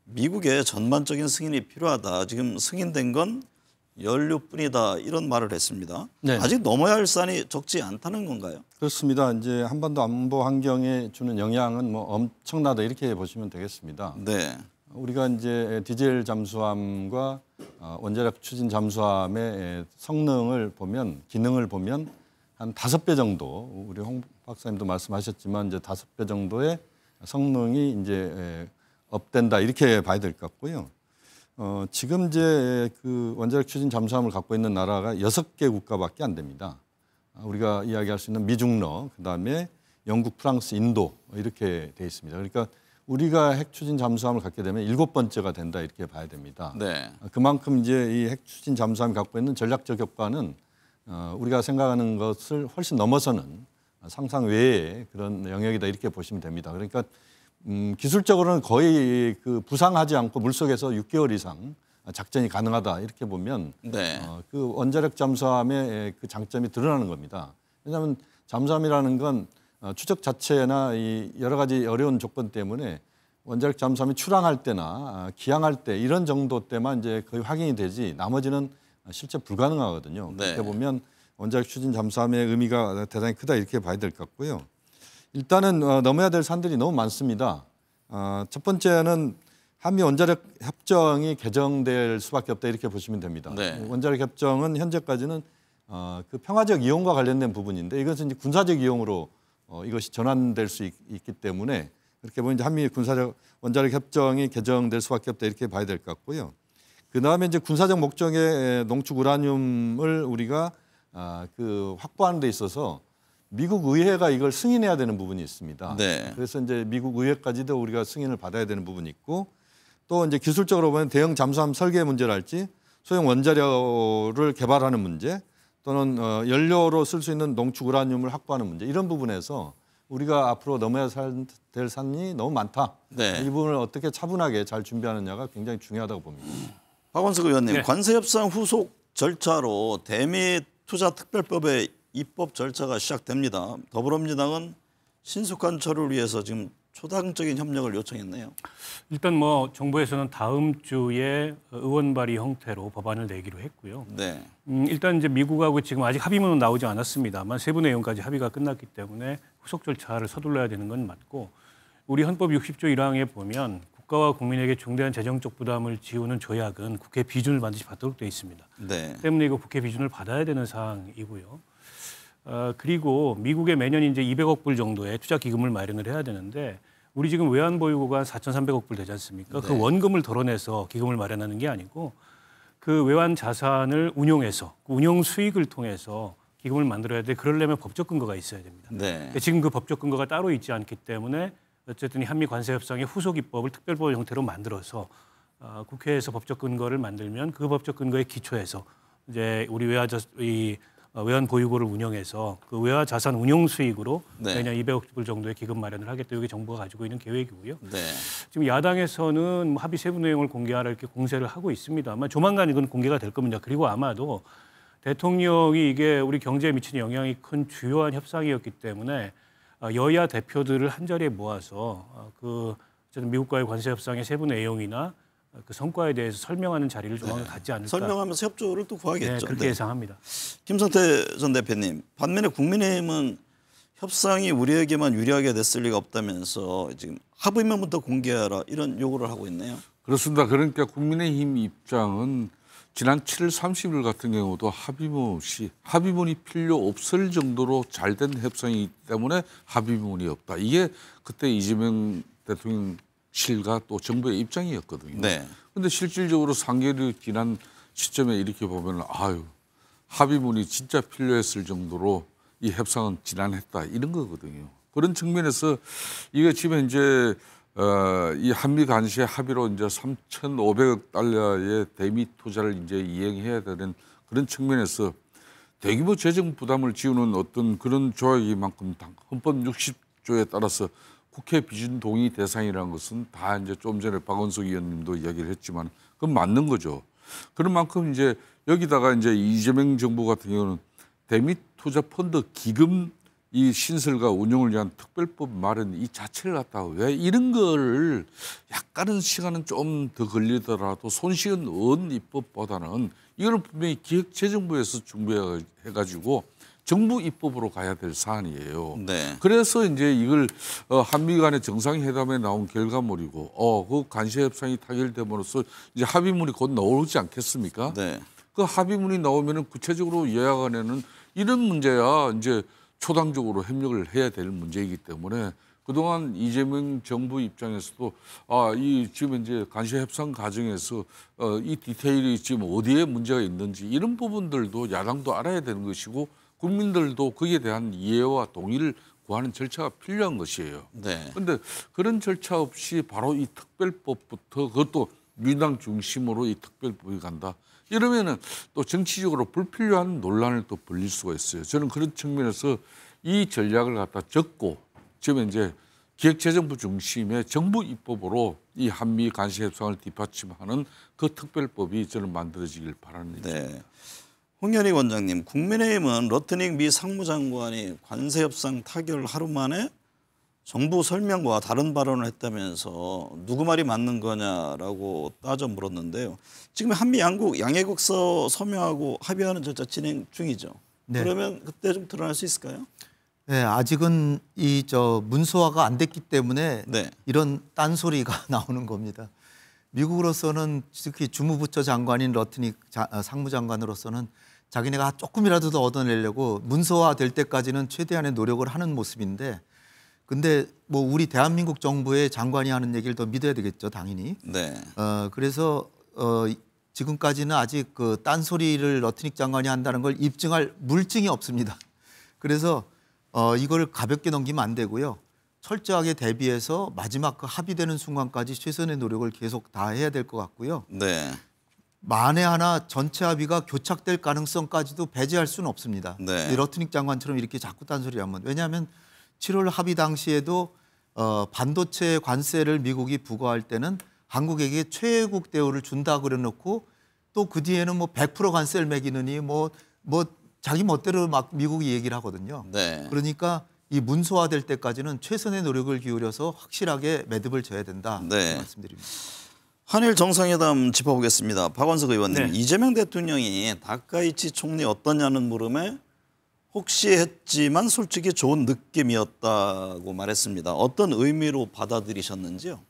미국의 전반적인 승인이 필요하다. 지금 승인된 건 연료뿐이다. 이런 말을 했습니다. 네. 아직 넘어야 할 산이 적지 않다는 건가요? 그렇습니다. 이제 한반도 안보 환경에 주는 영향은 뭐 엄청나다 이렇게 보시면 되겠습니다. 네. 우리가 이제 디젤 잠수함과 원자력 추진 잠수함의 성능을 보면 기능을 보면 한 5배 정도 우리 홍 박사님도 말씀하셨지만 이제 5배 정도의 성능이 이제 업된다 이렇게 봐야 될 것 같고요. 지금 이제 그 원자력 추진 잠수함을 갖고 있는 나라가 6개 국가밖에 안 됩니다. 우리가 이야기할 수 있는 미중러, 그다음에 영국, 프랑스, 인도 이렇게 돼 있습니다. 그러니까 우리가 핵 추진 잠수함을 갖게 되면 7번째가 된다 이렇게 봐야 됩니다. 네. 그만큼 이제 이 핵 추진 잠수함이 갖고 있는 전략적 효과는 우리가 생각하는 것을 훨씬 넘어서는 상상 외의 그런 영역이다 이렇게 보시면 됩니다. 그러니까 기술적으로는 거의 그 부상하지 않고 물속에서 6개월 이상 작전이 가능하다 이렇게 보면 네. 그 원자력 잠수함의 그 장점이 드러나는 겁니다. 왜냐하면 잠수함이라는 건 추적 자체나 이 여러 가지 어려운 조건 때문에 원자력 잠수함이 출항할 때나 기항할 때 이런 정도 때만 이제 거의 확인이 되지 나머지는 실제 불가능하거든요. 네. 그렇게 보면 원자력 추진 잠수함의 의미가 대단히 크다 이렇게 봐야 될 것 같고요. 일단은 넘어야 될 산들이 너무 많습니다. 첫 번째는 한미 원자력 협정이 개정될 수밖에 없다 이렇게 보시면 됩니다. 네. 원자력 협정은 현재까지는 그 평화적 이용과 관련된 부분인데 이것은 이제 군사적 이용으로 이것이 전환될 수 있기 때문에 그렇게 보면 이제 한미 군사적 원자력 협정이 개정될 수밖에 없다 이렇게 봐야 될 것 같고요. 그 다음에 이제 군사적 목적의 농축 우라늄을 우리가 그 확보하는 데 있어서 미국 의회가 이걸 승인해야 되는 부분이 있습니다. 네. 그래서 이제 미국 의회까지도 우리가 승인을 받아야 되는 부분이 있고 또 이제 기술적으로 보면 대형 잠수함 설계 문제랄지 소형 원자력을 개발하는 문제 또는 연료로 쓸 수 있는 농축 우라늄을 확보하는 문제 이런 부분에서 우리가 앞으로 넘어야 될 산이 너무 많다. 네. 이 부분을 어떻게 차분하게 잘 준비하느냐가 굉장히 중요하다고 봅니다. 박원석 의원님, 네. 관세협상 후속 절차로 대미 투자특별법의 입법 절차가 시작됩니다. 더불어민주당은 신속한 처리를 위해서 지금 초당적인 협력을 요청했네요. 일단 뭐 정부에서는 다음 주에 의원 발의 형태로 법안을 내기로 했고요. 네. 일단 이제 미국하고 지금 아직 합의문은 나오지 않았습니다만 세부 내용까지 합의가 끝났기 때문에 후속 절차를 서둘러야 되는 건 맞고 우리 헌법 60조 1항에 보면 국가와 국민에게 중대한 재정적 부담을 지우는 조약은 국회 비준을 반드시 받도록 되어 있습니다. 네. 때문에 이거 국회 비준을 받아야 되는 사항이고요. 그리고 미국에 매년 이제 200억 불 정도의 투자 기금을 마련을 해야 되는데 우리 지금 외환 보유고가 4,300억 불 되지 않습니까? 네. 그 원금을 덜어내서 기금을 마련하는 게 아니고 그 외환 자산을 운용해서 그 운용 수익을 통해서 기금을 만들어야 돼. 그러려면 법적 근거가 있어야 됩니다. 네. 지금 그 법적 근거가 따로 있지 않기 때문에 어쨌든 이 한미 관세 협상의 후속 입법을 특별법 형태로 만들어서 국회에서 법적 근거를 만들면 그 법적 근거에 기초해서 이제 우리 외환 보유고를 운영해서 그 외화 자산 운용 수익으로 네. 매년 200억 불 정도의 기금 마련을 하겠다. 이게 정부가 가지고 있는 계획이고요. 네. 지금 야당에서는 뭐 합의 세부 내용을 공개하라 이렇게 공세를 하고 있습니다만 조만간 이건 공개가 될 겁니다. 그리고 아마도 대통령이 이게 우리 경제에 미치는 영향이 큰 주요한 협상이었기 때문에 여야 대표들을 한 자리에 모아서 그 어쨌든 미국과의 관세 협상의 세부 내용이나 그 성과에 대해서 설명하는 자리를 조만간 갖지 않을까. 설명하면서 협조를 또 구하겠죠. 네, 그렇게 예상합니다. 김성태 전 대표님, 반면에 국민의힘은 협상이 우리에게만 유리하게 됐을 리가 없다면서 지금 합의문부터 공개하라 이런 요구를 하고 있네요. 그렇습니다. 그러니까 국민의힘 입장은 지난 7월 30일 같은 경우도 합의문이 필요 없을 정도로 잘된 협상이기 때문에 합의문이 없다. 이게 그때 이재명 대통령실과 또 정부의 입장이었거든요. 네. 그런데 실질적으로 3개월이 지난 시점에 이렇게 보면 합의문이 진짜 필요했을 정도로 이 협상은 지난했다 이런 거거든요. 그런 측면에서 이게 지금 현재 이 한미 간시 합의로 이제 3,500억 달러의 대미 투자를 이제 이행해야 되는 그런 측면에서 대규모 재정 부담을 지우는 어떤 그런 조약이만큼 헌법 60조에 따라서 국회 비준 동의 대상이라는 것은 다 이제 좀 전에 박원석 의원님도 이야기를 했지만 그건 맞는 거죠. 그런 만큼 이제 여기다가 이제 이재명 정부 같은 경우는 대미 투자 펀드 기금 이 신설과 운영을 위한 특별법 마련 이 자체를 갖다가 왜 이런 거를 약간은 시간은 좀 더 걸리더라도 손쉬운 언 입법보다는 이거는 분명히 기획재정부에서 준비해가지고 정부 입법으로 가야 될 사안이에요. 네. 그래서 이제 이걸 한미 간의 정상회담에 나온 결과물이고 그 간시 협상이 타결됨으로써 이제 합의문이 곧 나오지 않겠습니까? 네. 그 합의문이 나오면은 구체적으로 여야 간에는 이런 문제야 이제 초당적으로 협력을 해야 될 문제이기 때문에 그동안 이재명 정부 입장에서도 이 지금 이제 간시 협상 과정에서 이 디테일이 지금 어디에 문제가 있는지 이런 부분들도 야당도 알아야 되는 것이고 국민들도 거기에 대한 이해와 동의를 구하는 절차가 필요한 것이에요. 네. 그런데 그런 절차 없이 바로 이 특별법부터 그것도 민주당 중심으로 이 특별법이 간다. 이러면은 또 정치적으로 불필요한 논란을 또 벌릴 수가 있어요. 저는 그런 측면에서 이 전략을 갖다 적고 지금 이제 기획재정부 중심의 정부 입법으로 이 한미 간시 협상을 뒷받침하는 그 특별법이 저는 만들어지길 바라는 입장입니다. 네. 홍현희 원장님, 국민의힘은 러트닉 미 상무장관이 관세 협상 타결 하루 만에 정부 설명과 다른 발언을 했다면서 누구 말이 맞는 거냐라고 따져 물었는데요. 지금 한미 양해국서 서명하고 합의하는 절차 진행 중이죠. 네. 그러면 그때 좀 드러날 수 있을까요? 네, 아직은 문서화가 안 됐기 때문에 네. 이런 딴소리가 나오는 겁니다. 미국으로서는 특히 주무부처 장관인 러트닉 상무장관으로서는 자기네가 조금이라도 더 얻어내려고 문서화 될 때까지는 최대한의 노력을 하는 모습인데, 근데 뭐 우리 대한민국 정부의 장관이 하는 얘기를 더 믿어야 되겠죠, 당연히. 네. 그래서 지금까지는 아직 그 딴소리를 러트닉 장관이 한다는 걸 입증할 물증이 없습니다. 그래서 이걸 가볍게 넘기면 안 되고요. 철저하게 대비해서 마지막 그 합의되는 순간까지 최선의 노력을 계속 다해야 될 것 같고요. 네. 만에 하나 전체 합의가 교착될 가능성까지도 배제할 수는 없습니다. 네. 러트닉 장관처럼 이렇게 자꾸 딴소리 하면. 왜냐하면 7월 합의 당시에도 반도체 관세를 미국이 부과할 때는 한국에게 최애국 대우를 준다 그래놓고 또 그 뒤에는 뭐 100% 관세를 매기느니 뭐 자기 멋대로 막 미국이 얘기를 하거든요. 네. 그러니까 이 문서화될 때까지는 최선의 노력을 기울여서 확실하게 매듭을 져야 된다. 네. 말씀드립니다. 한일 정상회담 짚어보겠습니다. 박원석 의원님, 네. 이재명 대통령이 다카이치 총리 어떠냐는 물음에 혹시 했지만 솔직히 좋은 느낌이었다고 말했습니다. 어떤 의미로 받아들이셨는지요?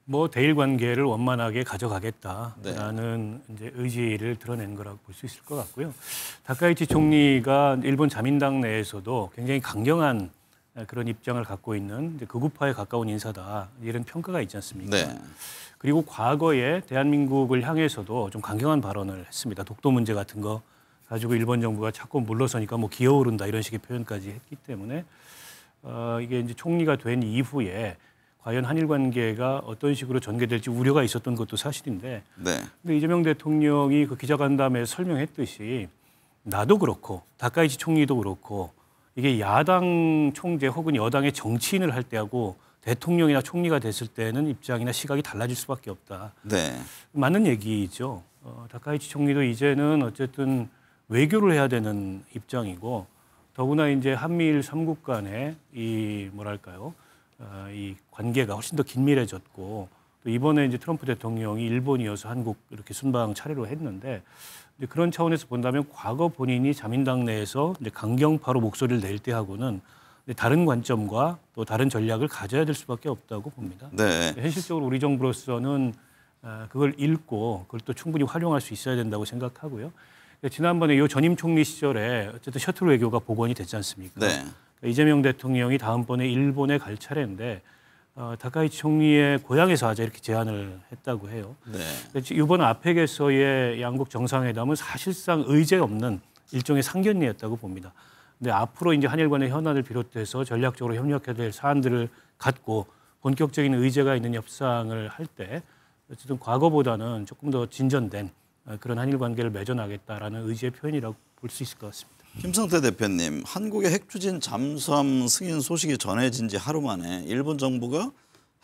뭐 대일 관계를 원만하게 가져가겠다라는 이제 의지를 드러낸 거라고 볼 수 있을 것 같고요. 다카이치 총리가 일본 자민당 내에서도 굉장히 강경한 그런 입장을 갖고 있는 이제 극우파에 가까운 인사다, 이런 평가가 있지 않습니까? 네. 그리고 과거에 대한민국을 향해서도 좀 강경한 발언을 했습니다. 독도 문제 같은 거 가지고 일본 정부가 자꾸 물러서니까 뭐 기어오른다 이런 식의 표현까지 했기 때문에 이게 이제 총리가 된 이후에 과연 한일 관계가 어떤 식으로 전개될지 우려가 있었던 것도 사실인데, 네. 근데 이재명 대통령이 그 기자간담회에 설명했듯이 나도 그렇고 다카이치 총리도 그렇고 이게 야당 총재 혹은 여당의 정치인을 할 때하고 대통령이나 총리가 됐을 때는 입장이나 시각이 달라질 수밖에 없다. 네. 맞는 얘기죠. 다카이치 총리도 이제는 어쨌든 외교를 해야 되는 입장이고, 더구나 이제 한미일 3국 간의 이 뭐랄까요, 이 관계가 훨씬 더 긴밀해졌고, 또 이번에 이제 트럼프 대통령이 일본이어서 한국 이렇게 순방 차례로 했는데, 이제 그런 차원에서 본다면 과거 본인이 자민당 내에서 이제 강경파로 목소리를 낼 때하고는 다른 관점과 또 다른 전략을 가져야 될 수밖에 없다고 봅니다. 네. 현실적으로 우리 정부로서는 그걸 읽고 그걸 또 충분히 활용할 수 있어야 된다고 생각하고요. 지난번에 이 전임 총리 시절에 어쨌든 셔틀 외교가 복원이 됐지 않습니까? 네. 이재명 대통령이 다음번에 일본에 갈 차례인데 다카이치 총리의 고향에서 하자 이렇게 제안을 했다고 해요. 네. 이번 아펙에서의 양국 정상회담은 사실상 의제 없는 일종의 상견례였다고 봅니다. 근데 앞으로 이제 한일 간의 현안을 비롯해서 전략적으로 협력해야 될 사안들을 갖고 본격적인 의제가 있는 협상을 할 때 어쨌든 과거보다는 조금 더 진전된 그런 한일 관계를 맺어나겠다라는 의지의 표현이라고 볼 수 있을 것 같습니다. 김성태 대표님, 한국의 핵추진 잠수함 승인 소식이 전해진 지 하루 만에 일본 정부가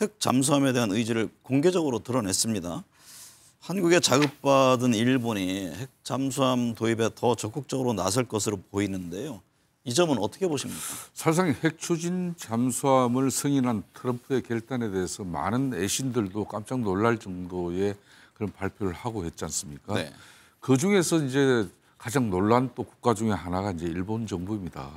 핵 잠수함에 대한 의지를 공개적으로 드러냈습니다. 한국에 자극받은 일본이 핵 잠수함 도입에 더 적극적으로 나설 것으로 보이는데요. 이 점은 어떻게 보십니까? 사실상 핵 추진 잠수함을 승인한 트럼프의 결단에 대해서 많은 애신들도 깜짝 놀랄 정도의 그런 발표를 하고 했지 않습니까? 네. 그 중에서 이제 가장 놀란 또 국가 중에 하나가 이제 일본 정부입니다.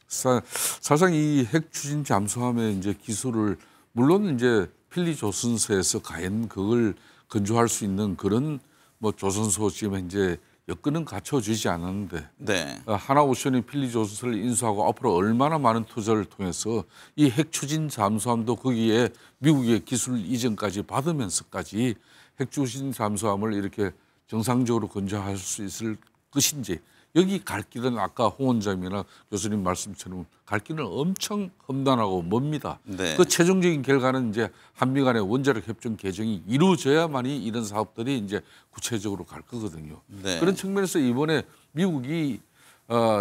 사실상 이 핵 추진 잠수함의 이제 기술을 물론 이제 필리 조선소에서 과연 그걸 건조할 수 있는 그런 뭐 조선소 지금 이제 여건은 갖춰지지 않았는데 네. 하나오션이 필리 조선소를 인수하고 앞으로 얼마나 많은 투자를 통해서 이 핵 추진 잠수함도 거기에 미국의 기술 이전까지 받으면서까지 핵 추진 잠수함을 이렇게 정상적으로 건조할 수 있을 것인지 여기 갈 길은 아까 홍 원장님이나 교수님 말씀처럼 갈 길은 엄청 험난하고 멉니다. 네. 그 최종적인 결과는 이제 한미 간의 원자력 협정 개정이 이루어져야만이 이런 사업들이 이제 구체적으로 갈 거거든요. 네. 그런 측면에서 이번에 미국이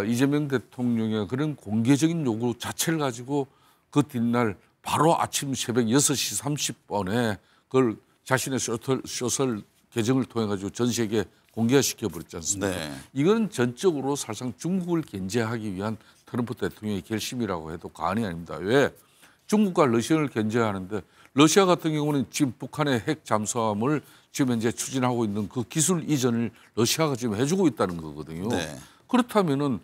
이재명 대통령의 그런 공개적인 요구 자체를 가지고 그 뒷날 바로 아침 새벽 6시 30분에 그걸 자신의 소설 개정을 통해 가지고 전 세계에 공개시켜 버렸지 않습니까? 네. 이건 전적으로 사실상 중국을 견제하기 위한 트럼프 대통령의 결심이라고 해도 과언이 아닙니다. 왜? 중국과 러시아를 견제하는데 러시아 같은 경우는 지금 북한의 핵 잠수함을 지금 현재 추진하고 있는 그 기술 이전을 러시아가 지금 해주고 있다는 거거든요. 네. 그렇다면은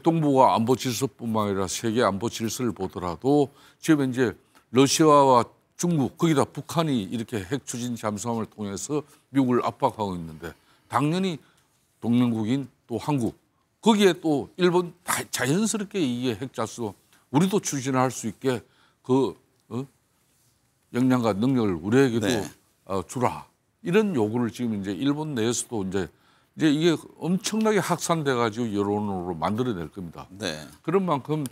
동북아 안보 질서뿐만 아니라 세계 안보 질서를 보더라도 지금 현재 러시아와 중국 거기다 북한이 이렇게 핵 추진 잠수함을 통해서 미국을 압박하고 있는데 당연히 동맹국인 또 한국 거기에 또 일본 다 자연스럽게 이게 핵 잠수함 우리도 추진할 수 있게 그 역량과 능력을 우리에게도 네. 주라 이런 요구를 지금 이제 일본 내에서도 이제 이게 엄청나게 확산돼 가지고 여론으로 만들어낼 겁니다. 네. 그런 만큼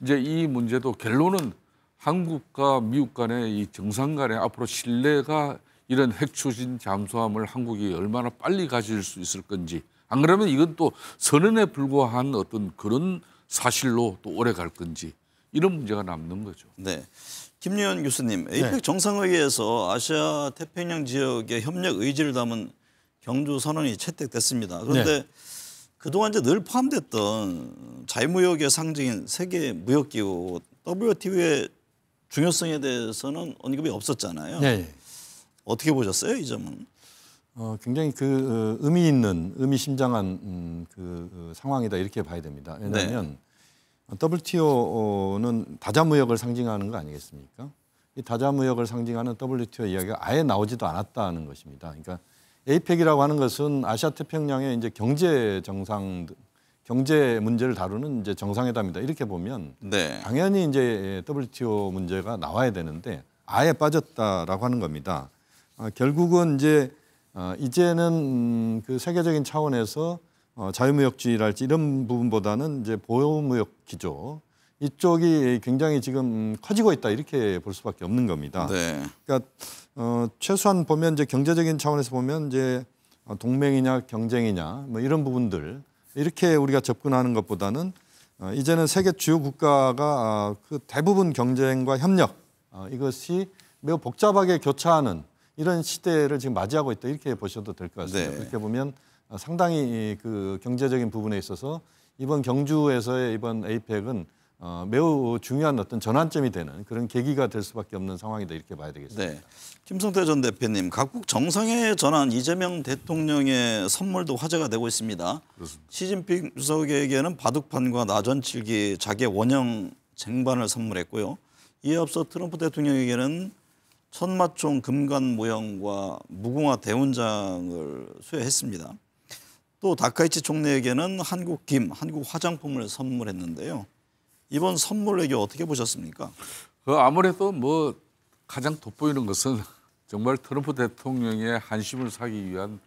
이제 이 문제도 결론은 한국과 미국 간의 이 정상 간의 앞으로 신뢰가 이런 핵 추진 잠수함을 한국이 얼마나 빨리 가질 수 있을 건지 안 그러면 이건 또 선언에 불과한 어떤 그런 사실로 또 오래 갈 건지 이런 문제가 남는 거죠. 네. 김유현 교수님, 에이펙 정상회의에서 아시아 태평양 지역의 협력 의지를 담은 경주 선언이 채택됐습니다. 그런데 그동안 이제 늘 포함됐던 자유무역의 상징인 세계 무역기구 WTO의 중요성에 대해서는 언급이 없었잖아요. 네. 어떻게 보셨어요, 이 점은? 굉장히 그 의미 있는 의미심장한 그 상황이다 이렇게 봐야 됩니다. 왜냐하면 WTO는 다자무역을 상징하는 거 아니겠습니까? 이 다자무역을 상징하는 WTO 이야기가 아예 나오지도 않았다는 것입니다. 그러니까 에이펙이라고 하는 것은 아시아 태평양의 이제 경제 문제를 다루는 이제 정상회담이다 이렇게 보면 네. 당연히 이제 WTO 문제가 나와야 되는데 아예 빠졌다라고 하는 겁니다. 결국은 이제 이제는 그 세계적인 차원에서 자유무역주의랄지 이런 부분보다는 이제 보호무역 기조 이쪽이 굉장히 지금 커지고 있다 이렇게 볼 수밖에 없는 겁니다. 네. 그러니까 최소한 보면 이제 경제적인 차원에서 보면 이제 동맹이냐 경쟁이냐 뭐 이런 부분들 이렇게 우리가 접근하는 것보다는 이제는 세계 주요 국가가 그 대부분 경쟁과 협력 이것이 매우 복잡하게 교차하는 이런 시대를 지금 맞이하고 있다 이렇게 보셔도 될 것 같습니다. 네. 이렇게 보면 상당히 그 경제적인 부분에 있어서 이번 경주에서의 이번 에이펙은 매우 중요한 어떤 전환점이 되는 그런 계기가 될 수밖에 없는 상황이다 이렇게 봐야 되겠습니다. 네. 김성태 전 대표님, 각국 정상회에 전한 이재명 대통령의 선물도 화제가 되고 있습니다. 그렇습니다. 시진핑 주석에게는 바둑판과 나전칠기 자개 원형 쟁반을 선물했고요. 이에 앞서 트럼프 대통령에게는 천마총 금관 모형과 무궁화 대훈장을 수여했습니다. 또 다카이치 총리에게는 한국 김, 한국 화장품을 선물했는데요. 이번 선물 외교 어떻게 보셨습니까? 아무래도 뭐 가장 돋보이는 것은 정말 트럼프 대통령의 한심을 사기 위한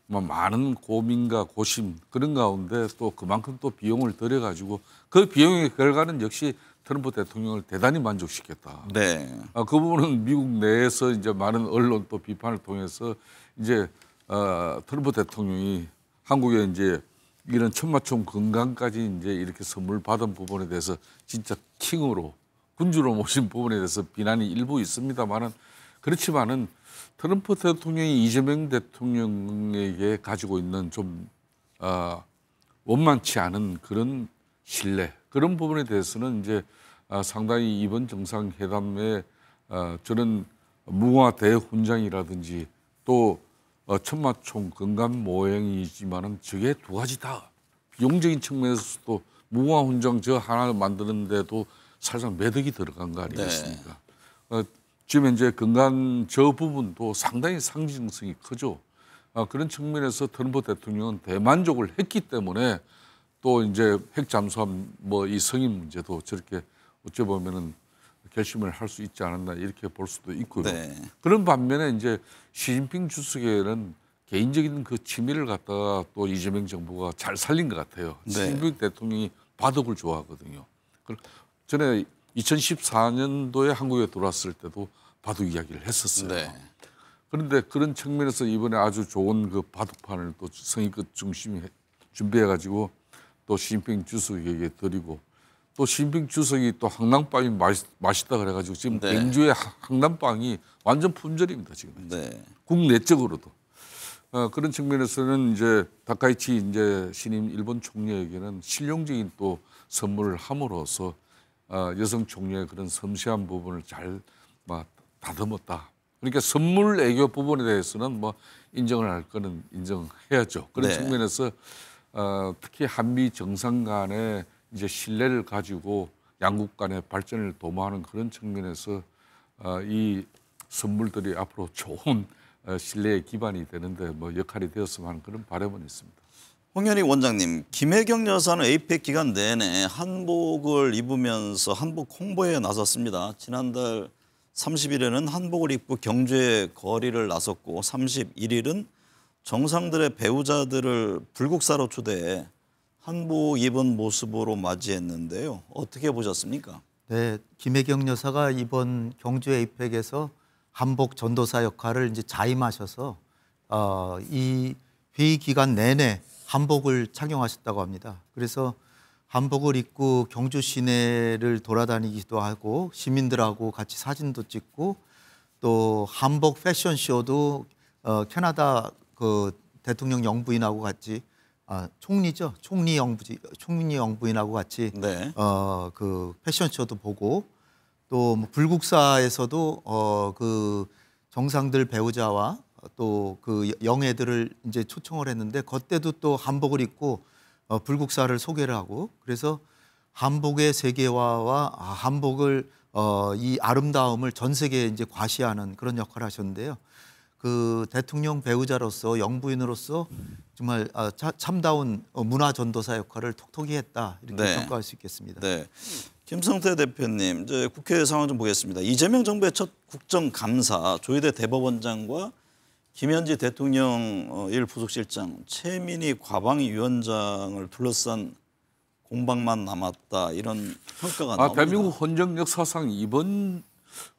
많은 고민과 고심 그런 가운데 또 그만큼 또 비용을 들여가지고 그 비용의 결과는 역시 트럼프 대통령을 대단히 만족시켰다. 네. 그 부분은 미국 내에서 이제 많은 언론 또 비판을 통해서 이제 트럼프 대통령이 한국에 이제 이런 천마총 건강까지 이제 이렇게 선물 받은 부분에 대해서 진짜 킹으로 군주로 모신 부분에 대해서 비난이 일부 있습니다만은 그렇지만은 트럼프 대통령이 이재명 대통령에게 가지고 있는 좀 원만치 않은 그런 신뢰 그런 부분에 대해서는 이제 상당히 이번 정상회담에 저는 무화 대훈장이라든지 또 천마총 건강 모형이지만은 저게 두 가지 다 비용적인 측면에서도 무화 훈장 저 하나 만드는데도 사실상 매덕이 들어간 거 아니겠습니까? 지금 이제 건강 저 부분도 상당히 상징성이 크죠. 그런 측면에서 트럼프 대통령은 대만족을 했기 때문에 또 이제 핵 잠수함 뭐 이 승인 문제도 저렇게 어찌 보면은 결심을 할 수 있지 않았나 이렇게 볼 수도 있고요. 네. 그런 반면에 이제 시진핑 주석에는 개인적인 그 취미를 갖다가 또 이재명 정부가 잘 살린 것 같아요. 네. 시진핑 대통령이 바둑을 좋아하거든요. 전에 2014년도에 한국에 들어왔을 때도 바둑 이야기를 했었어요. 네. 그런데 그런 측면에서 이번에 아주 좋은 그 바둑판을 또 성의껏 중심에 준비해가지고 또 시진핑 주석에게 드리고 또 시진핑 주석이 또 항남빵이 맛있다 그래가지고 지금 네. 경주의 항남빵이 완전 품절입니다 지금. 네. 국내적으로도. 그런 측면에서는 이제 다카이치 이제 신임 일본 총리에게는 실용적인 또 선물을 함으로써 여성 총리의 그런 섬세한 부분을 잘 다듬었다. 그러니까 선물 애교 부분에 대해서는 뭐 인정을 할 거는 인정해야죠. 그런 네. 측면에서 특히 한미 정상 간의 이제 신뢰를 가지고 양국 간의 발전을 도모하는 그런 측면에서 이 선물들이 앞으로 좋은 신뢰의 기반이 되는데 뭐 역할이 되었으면 하는 그런 바람은 있습니다. 홍현희 원장님, 김혜경 여사는 에이펙 기간 내내 한복을 입으면서 한복 홍보에 나섰습니다. 지난달 30일에는 한복을 입고 경주의 거리를 나섰고 31일은 정상들의 배우자들을 불국사로 초대해 한복 입은 모습으로 맞이했는데요. 어떻게 보셨습니까? 네, 김혜경 여사가 이번 경주 에이펙에서 한복 전도사 역할을 이제 자임하셔서 이 회의 기간 내내 한복을 착용하셨다고 합니다. 그래서 한복을 입고 경주 시내를 돌아다니기도 하고 시민들하고 같이 사진도 찍고 또 한복 패션쇼도 캐나다 그 대통령 영부인하고 같이 총리죠. 총리 영부인하고 같이 네. 그 패션쇼도 보고 또 뭐 불국사에서도 그 정상들 배우자와 또 그 영예들을 이제 초청을 했는데 그때도 또 한복을 입고 불국사를 소개를 하고 그래서 한복의 세계화와 한복을 이 아름다움을 전 세계에 이제 과시하는 그런 역할을 하셨는데요. 그 대통령 배우자로서 영부인으로서 정말 참다운 문화 전도사 역할을 톡톡히 했다 이렇게 네. 평가할 수 있겠습니다. 네. 김성태 대표님, 이제 국회 상황 좀 보겠습니다. 이재명 정부의 첫 국정감사 조희대 대법원장과 김현지 대통령 일부속실장 최민희 과방위원장을 둘러싼 공방만 남았다 이런 평가가 나옵니다. 대한민국 헌정 역사상 이번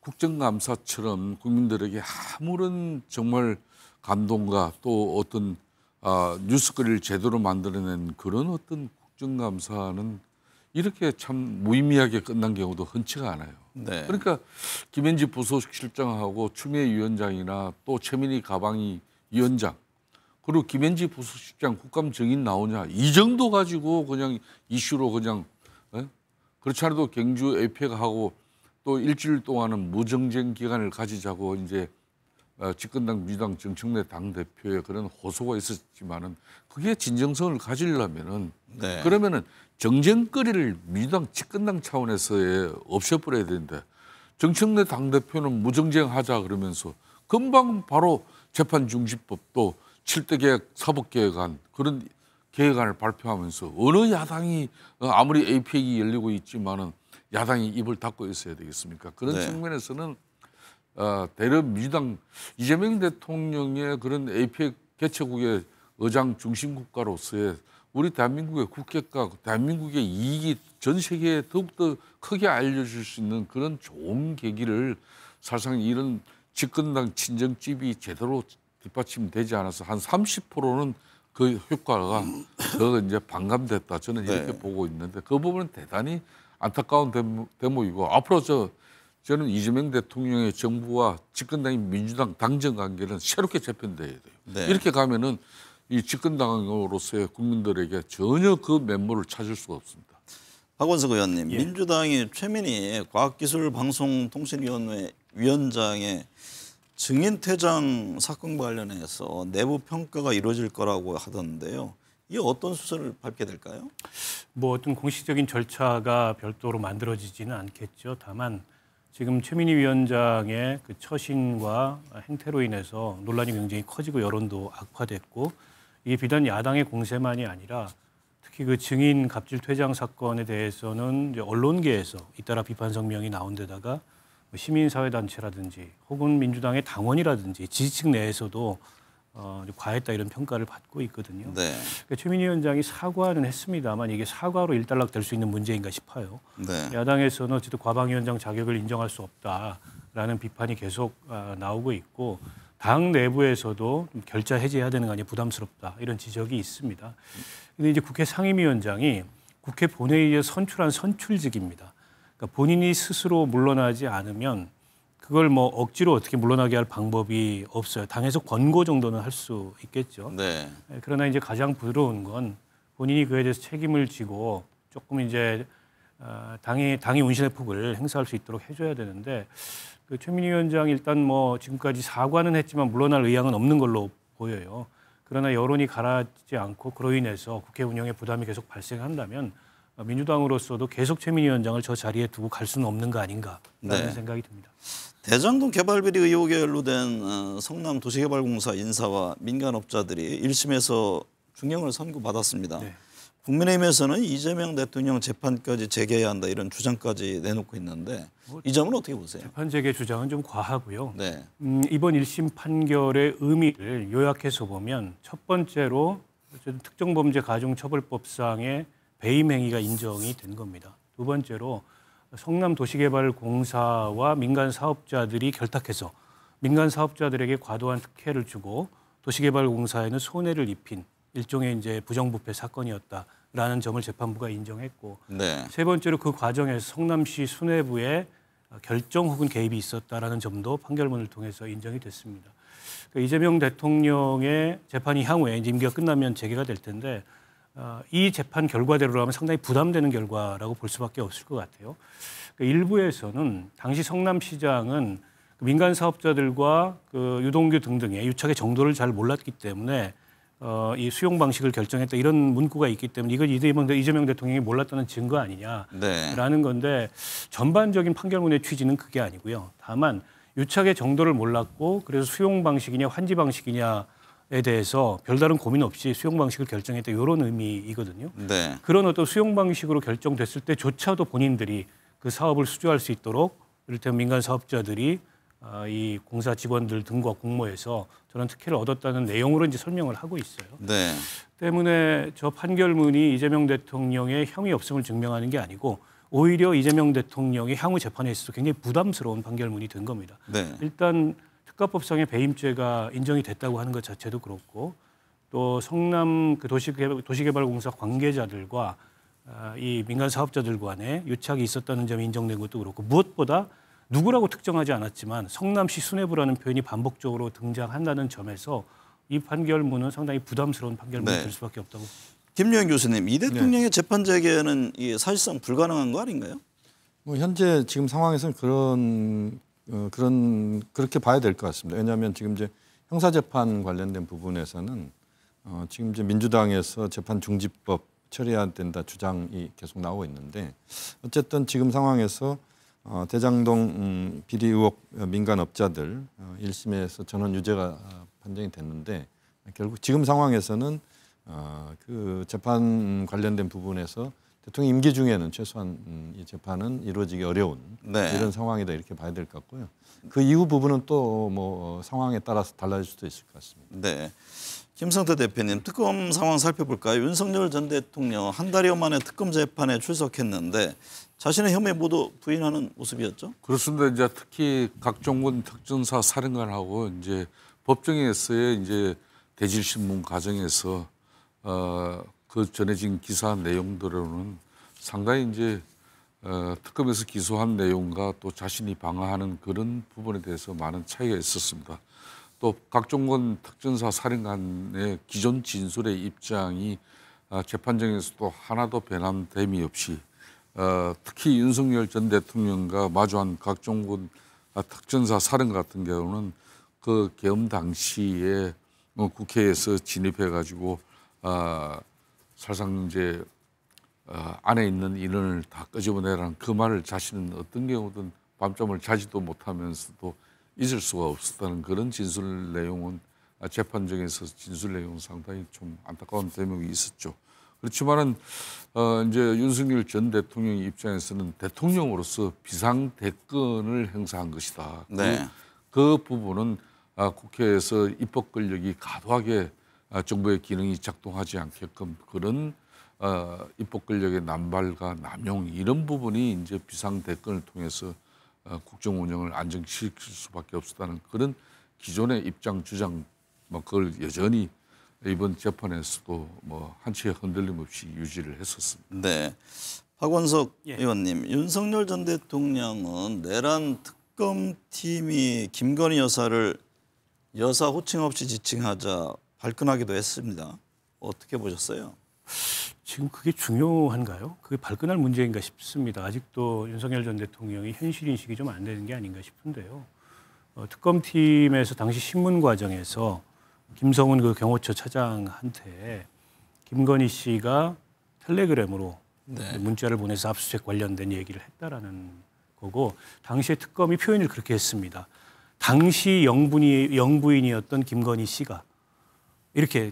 국정감사처럼 국민들에게 아무런 정말 감동과 또 어떤 뉴스거리를 제대로 만들어낸 그런 어떤 국정감사는 이렇게 참 무의미하게 끝난 경우도 흔치가 않아요. 네. 그러니까 김현지 부속실장하고 추미애 위원장이나 또 최민희 가방위 위원장 그리고 김현지 부속실장 국감 증인 나오냐 이 정도 가지고 그냥 이슈로 그냥 그렇지 않아도 경주 에이펙하고 또 일주일 동안은 무정쟁 기간을 가지자고 이제 집권당 민주당 정청래 당대표의 그런 호소가 있었지만은 그게 진정성을 가지려면은 네. 그러면은 정쟁거리를 민주당 집권당 차원에서 없애버려야 되는데 정청래 당대표는 무정쟁하자 그러면서 금방 바로 재판 중지법도 7대 계획 사법계획안 그런 계획안을 발표하면서 어느 야당이 아무리 에이펙이 열리고 있지만은 야당이 입을 닫고 있어야 되겠습니까? 그런 네. 측면에서는 대려 민주당 이재명 대통령의 그런 에이펙 개최국의 의장 중심 국가로서의 우리 대한민국의 국격과 대한민국의 이익이 전 세계에 더욱더 크게 알려질 수 있는 그런 좋은 계기를 사실상 이런 집권당 친정집이 제대로 뒷받침되지 않아서 한 30%는 그 효과가 더 이제 반감됐다. 저는 이렇게 보고 있는데 그 부분은 대단히 안타까운 대목이고 앞으로 저는 이재명 대통령의 정부와 집권당인 민주당 당정 관계는 새롭게 재편돼야 돼요. 네. 이렇게 가면은 이 집권당으로서의 국민들에게 전혀 그 면모를 찾을 수가 없습니다. 박원석 의원님, 민주당이 최민희 과학기술방송통신위원회 위원장의 증인 퇴장 사건과 관련해서 내부 평가가 이루어질 거라고 하던데요. 이게 어떤 수사를 밟게 될까요? 뭐 어떤 공식적인 절차가 별도로 만들어지지는 않겠죠. 다만 지금 최민희 위원장의 그 처신과 행태로 인해서 논란이 굉장히 커지고 여론도 악화됐고 이게 비단 야당의 공세만이 아니라 특히 그 증인 갑질 퇴장 사건에 대해서는 이제 언론계에서 잇따라 비판 성명이 나온 데다가 시민사회단체라든지 혹은 민주당의 당원이라든지 지지층 내에서도 과했다 이런 평가를 받고 있거든요. 네. 그러니까 최민희 위원장이 사과는 했습니다만 이게 사과로 일단락될 수 있는 문제인가 싶어요. 네. 야당에서는 어쨌든 과방위원장 자격을 인정할 수 없다라는 비판이 계속 나오고 있고 당 내부에서도 좀 결자 해제해야 되는 거 아니냐 부담스럽다 이런 지적이 있습니다. 근데 이제 국회 상임위원장이 국회 본회의에 선출한 선출직입니다. 그러니까 본인이 스스로 물러나지 않으면 그걸 뭐 억지로 어떻게 물러나게 할 방법이 없어요. 당에서 권고 정도는 할 수 있겠죠. 네. 그러나 이제 가장 부러운 건 본인이 그에 대해서 책임을 지고 조금 이제 당이 운신의 폭을 행사할 수 있도록 해줘야 되는데 그 최민희 위원장 일단 뭐 지금까지 사과는 했지만 물러날 의향은 없는 걸로 보여요. 그러나 여론이 가라앉지 않고 그로 인해서 국회 운영에 부담이 계속 발생한다면 민주당으로서도 계속 최민희 위원장을 저 자리에 두고 갈 수는 없는 거 아닌가라는 네. 생각이 듭니다. 대장동 개발비리 의혹에 연루된 성남 도시개발공사 인사와 민간업자들이 1심에서 중형을 선고받았습니다. 네. 국민의힘에서는 이재명 대통령 재판까지 재개해야 한다 이런 주장까지 내놓고 있는데 이 점은 어떻게 보세요? 재판 재개 주장은 좀 과하고요. 네. 이번 1심 판결의 의미를 요약해서 보면 첫 번째로 특정범죄가중처벌법상의 배임 행위가 인정이 된 겁니다. 두 번째로 성남 도시개발공사와 민간 사업자들이 결탁해서 민간 사업자들에게 과도한 특혜를 주고 도시개발공사에는 손해를 입힌 일종의 이제 부정부패 사건이었다라는 점을 재판부가 인정했고 네. 세 번째로 그 과정에서 성남시 수뇌부의 결정 혹은 개입이 있었다라는 점도 판결문을 통해서 인정이 됐습니다. 그러니까 이재명 대통령의 재판이 향후에 이제 임기가 끝나면 재개가 될 텐데 이 재판 결과대로라면 상당히 부담되는 결과라고 볼 수밖에 없을 것 같아요. 그러니까 일부에서는 당시 성남시장은 민간 사업자들과 그 유동규 등등의 유착의 정도를 잘 몰랐기 때문에 이 수용 방식을 결정했다 이런 문구가 있기 때문에 이걸 이재명 대통령이 몰랐다는 증거 아니냐라는 건데 전반적인 판결문의 취지는 그게 아니고요. 다만 유착의 정도를 몰랐고 그래서 수용 방식이냐 환지 방식이냐에 대해서 별다른 고민 없이 수용 방식을 결정했다 이런 의미이거든요. 네. 그런 어떤 수용 방식으로 결정됐을 때조차도 본인들이 그 사업을 수주할 수 있도록 이를테면 민간 사업자들이 이 공사 직원들 등과 공모해서 저런 특혜를 얻었다는 내용으로 이제 설명을 하고 있어요. 네. 때문에 저 판결문이 이재명 대통령의 혐의 없음을 증명하는 게 아니고 오히려 이재명 대통령의 향후 재판에 있어서 굉장히 부담스러운 판결문이 된 겁니다. 네. 일단 특가법상의 배임죄가 인정이 됐다고 하는 것 자체도 그렇고 또 성남 그 도시개발공사 관계자들과 이 민간 사업자들 간에 유착이 있었다는 점이 인정된 것도 그렇고 무엇보다 누구라고 특정하지 않았지만 성남시 수뇌부라는 표현이 반복적으로 등장한다는 점에서 이 판결문은 상당히 부담스러운 판결문이 네. 될 수밖에 없다고. 김yo영 교수님, 이 대통령의 재판 재개는 이게 사실상 불가능한 거 아닌가요? 뭐 현재 지금 상황에서는 그렇게 봐야 될 것 같습니다. 왜냐하면 지금 이제 형사재판 관련된 부분에서는 지금 이제 민주당에서 재판 중지법 처리해야 된다 주장이 계속 나오고 있는데 어쨌든 지금 상황에서 대장동 비리 의혹 민간 업자들 1심에서 전원 유죄가 판정이 됐는데 결국 지금 상황에서는 그 재판 관련된 부분에서 대통령 임기 중에는 최소한 이 재판은 이루어지기 어려운 네. 이런 상황이다 이렇게 봐야 될 것 같고요. 그 이후 부분은 또 뭐 상황에 따라서 달라질 수도 있을 것 같습니다. 네. 김성태 대표님, 특검 상황 살펴볼까요? 윤석열 전 대통령 한 달여 만에 특검 재판에 출석했는데 자신의 혐의 모두 부인하는 모습이었죠? 그렇습니다. 이제 특히 각종군 특전사 사령관하고 이제 법정에서의 이제 대질신문 과정에서 그 전해진 기사 내용들로는 상당히 이제 특검에서 기소한 내용과 또 자신이 방어하는 그런 부분에 대해서 많은 차이가 있었습니다. 또 각종군 특전사 사령관의 기존 진술의 입장이 재판정에서도 하나도 변함됨이 없이 특히 윤석열 전 대통령과 마주한 각종군 특전사 사령관 같은 경우는 그 계엄 당시에 국회에서 진입해 가지고 사실상 이제 안에 있는 인원을 다 끄집어내라는 그 말을 자신은 어떤 경우든 밤잠을 자지도 못하면서도 잊을 수가 없었다는 그런 진술 내용은 재판정에서 진술 내용은 상당히 좀 안타까운 대목이 있었죠. 그렇지만은 이제 윤석열 전 대통령 입장에서는 대통령으로서 비상 대권을 행사한 것이다. 네. 그 부분은 국회에서 입법 권력이 과도하게 정부의 기능이 작동하지 않게끔 그런 입법 권력의 남발과 남용 이런 부분이 이제 비상 대권을 통해서 국정 운영을 안정시킬 수밖에 없었다는 그런 기존의 입장 주장 뭐 그걸 여전히 이번 재판에서도 뭐 한치의 흔들림 없이 유지를 했었습니다. 네. 박원석 의원님, 윤석열 전 대통령은 내란 특검팀이 김건희 여사를 여사 호칭 없이 지칭하자 발끈하기도 했습니다. 어떻게 보셨어요? 지금 그게 중요한가요? 그게 발끈할 문제인가 싶습니다. 아직도 윤석열 전 대통령이 현실 인식이 좀 안 되는 게 아닌가 싶은데요. 특검팀에서 당시 신문 과정에서 김성훈 그 경호처 차장한테 김건희 씨가 텔레그램으로 문자를 보내서 압수수색 관련된 얘기를 했다라는 거고 당시에 특검이 표현을 그렇게 했습니다. 당시 영부인이었던 김건희 씨가 이렇게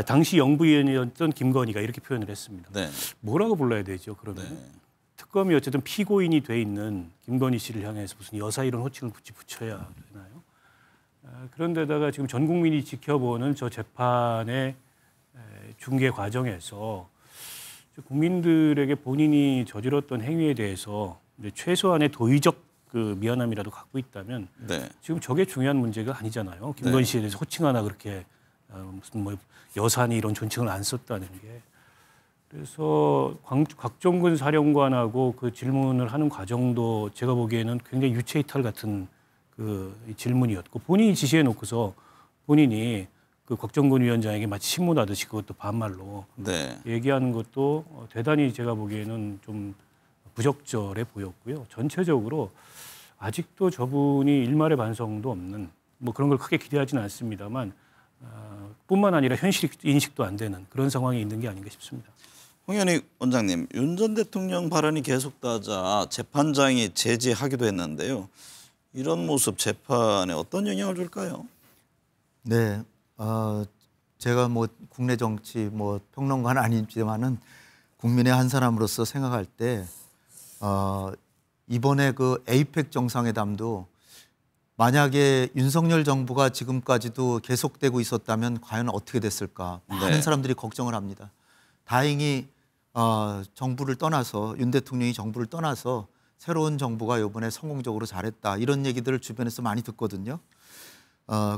당시 영부인이었던 김건희가 이렇게 표현을 했습니다. 네. 뭐라고 불러야 되죠? 그러면 특검이 어쨌든 피고인이 돼 있는 김건희 씨를 향해서 무슨 여사 이런 호칭을 굳이 붙여야 되나요? 그런데다가 지금 전 국민이 지켜보는 저 재판의 중계 과정에서 국민들에게 본인이 저질렀던 행위에 대해서 최소한의 도의적 그 미안함이라도 갖고 있다면 지금 저게 중요한 문제가 아니잖아요. 김건희 씨에 대해서 호칭 하나 그렇게 무슨 뭐 여사니 이런 존칭을 안 썼다는 게. 그래서 곽종근 사령관하고 그 질문을 하는 과정도 제가 보기에는 굉장히 유체이탈 같은 그 질문이었고 본인이 지시해 놓고서 본인이 그 곽종근 위원장에게 마치 신문하듯이 그것도 반말로 얘기하는 것도 대단히 제가 보기에는 좀 부적절해 보였고요. 전체적으로 아직도 저분이 일말의 반성도 없는 뭐 그런 걸 크게 기대하지는 않습니다만 뿐만 아니라 현실 인식도 안 되는 그런 상황이 있는 게 아닌가 싶습니다. 홍현희 원장님, 윤 전 대통령 발언이 계속되자 재판장이 제지하기도 했는데요. 이런 모습 재판에 어떤 영향을 줄까요? 네, 제가 뭐 국내 정치 뭐 평론가는 아니지만은 국민의 한 사람으로서 생각할 때 이번에 그 에이펙 정상회담도 만약에 윤석열 정부가 지금까지도 계속되고 있었다면 과연 어떻게 됐을까 많은 사람들이 걱정을 합니다. 다행히 정부를 떠나서 윤 대통령이 정부를 떠나서 새로운 정부가 이번에 성공적으로 잘했다 이런 얘기들을 주변에서 많이 듣거든요.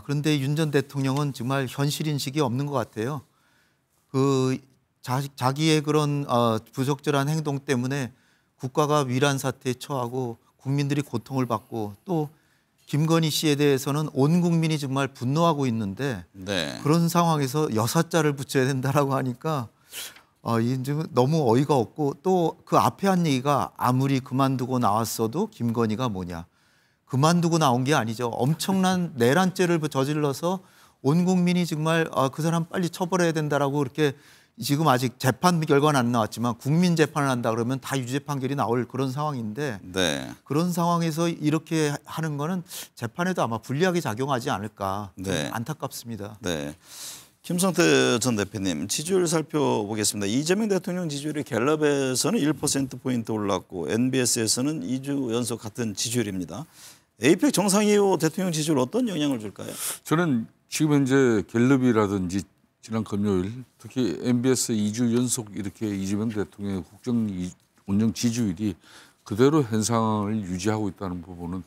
그런데 윤 전 대통령은 정말 현실 인식이 없는 것 같아요. 그 자기의 그런 부적절한 행동 때문에 국가가 위란 사태에 처하고 국민들이 고통을 받고 또 김건희 씨에 대해서는 온 국민이 정말 분노하고 있는데 그런 상황에서 여사자를 붙여야 된다라고 하니까 너무 어이가 없고 또 그 앞에 한 얘기가 아무리 그만두고 나왔어도 김건희가 뭐냐. 그만두고 나온 게 아니죠. 엄청난 내란죄를 저질러서 온 국민이 정말 그 사람 빨리 처벌해야 된다라고 그렇게 지금 아직 재판 결과는 안 나왔지만 국민 재판을 한다 그러면 다 유죄 판결이 나올 그런 상황인데 그런 상황에서 이렇게 하는 거는 재판에도 아마 불리하게 작용하지 않을까 안타깝습니다. 김성태 전 대표님 지지율 살펴보겠습니다. 이재명 대통령 지지율이 갤럽에서는 1%포인트 올랐고 NBS에서는 2주 연속 같은 지지율입니다. 에이펙 정상회의 후 대통령 지지율 어떤 영향을 줄까요? 저는 지금 현재 갤럽이라든지 지난 금요일 특히 MBS 2주 연속 이렇게 이재명 대통령의 국정 운영 지지율이 그대로 현상을 유지하고 있다는 부분은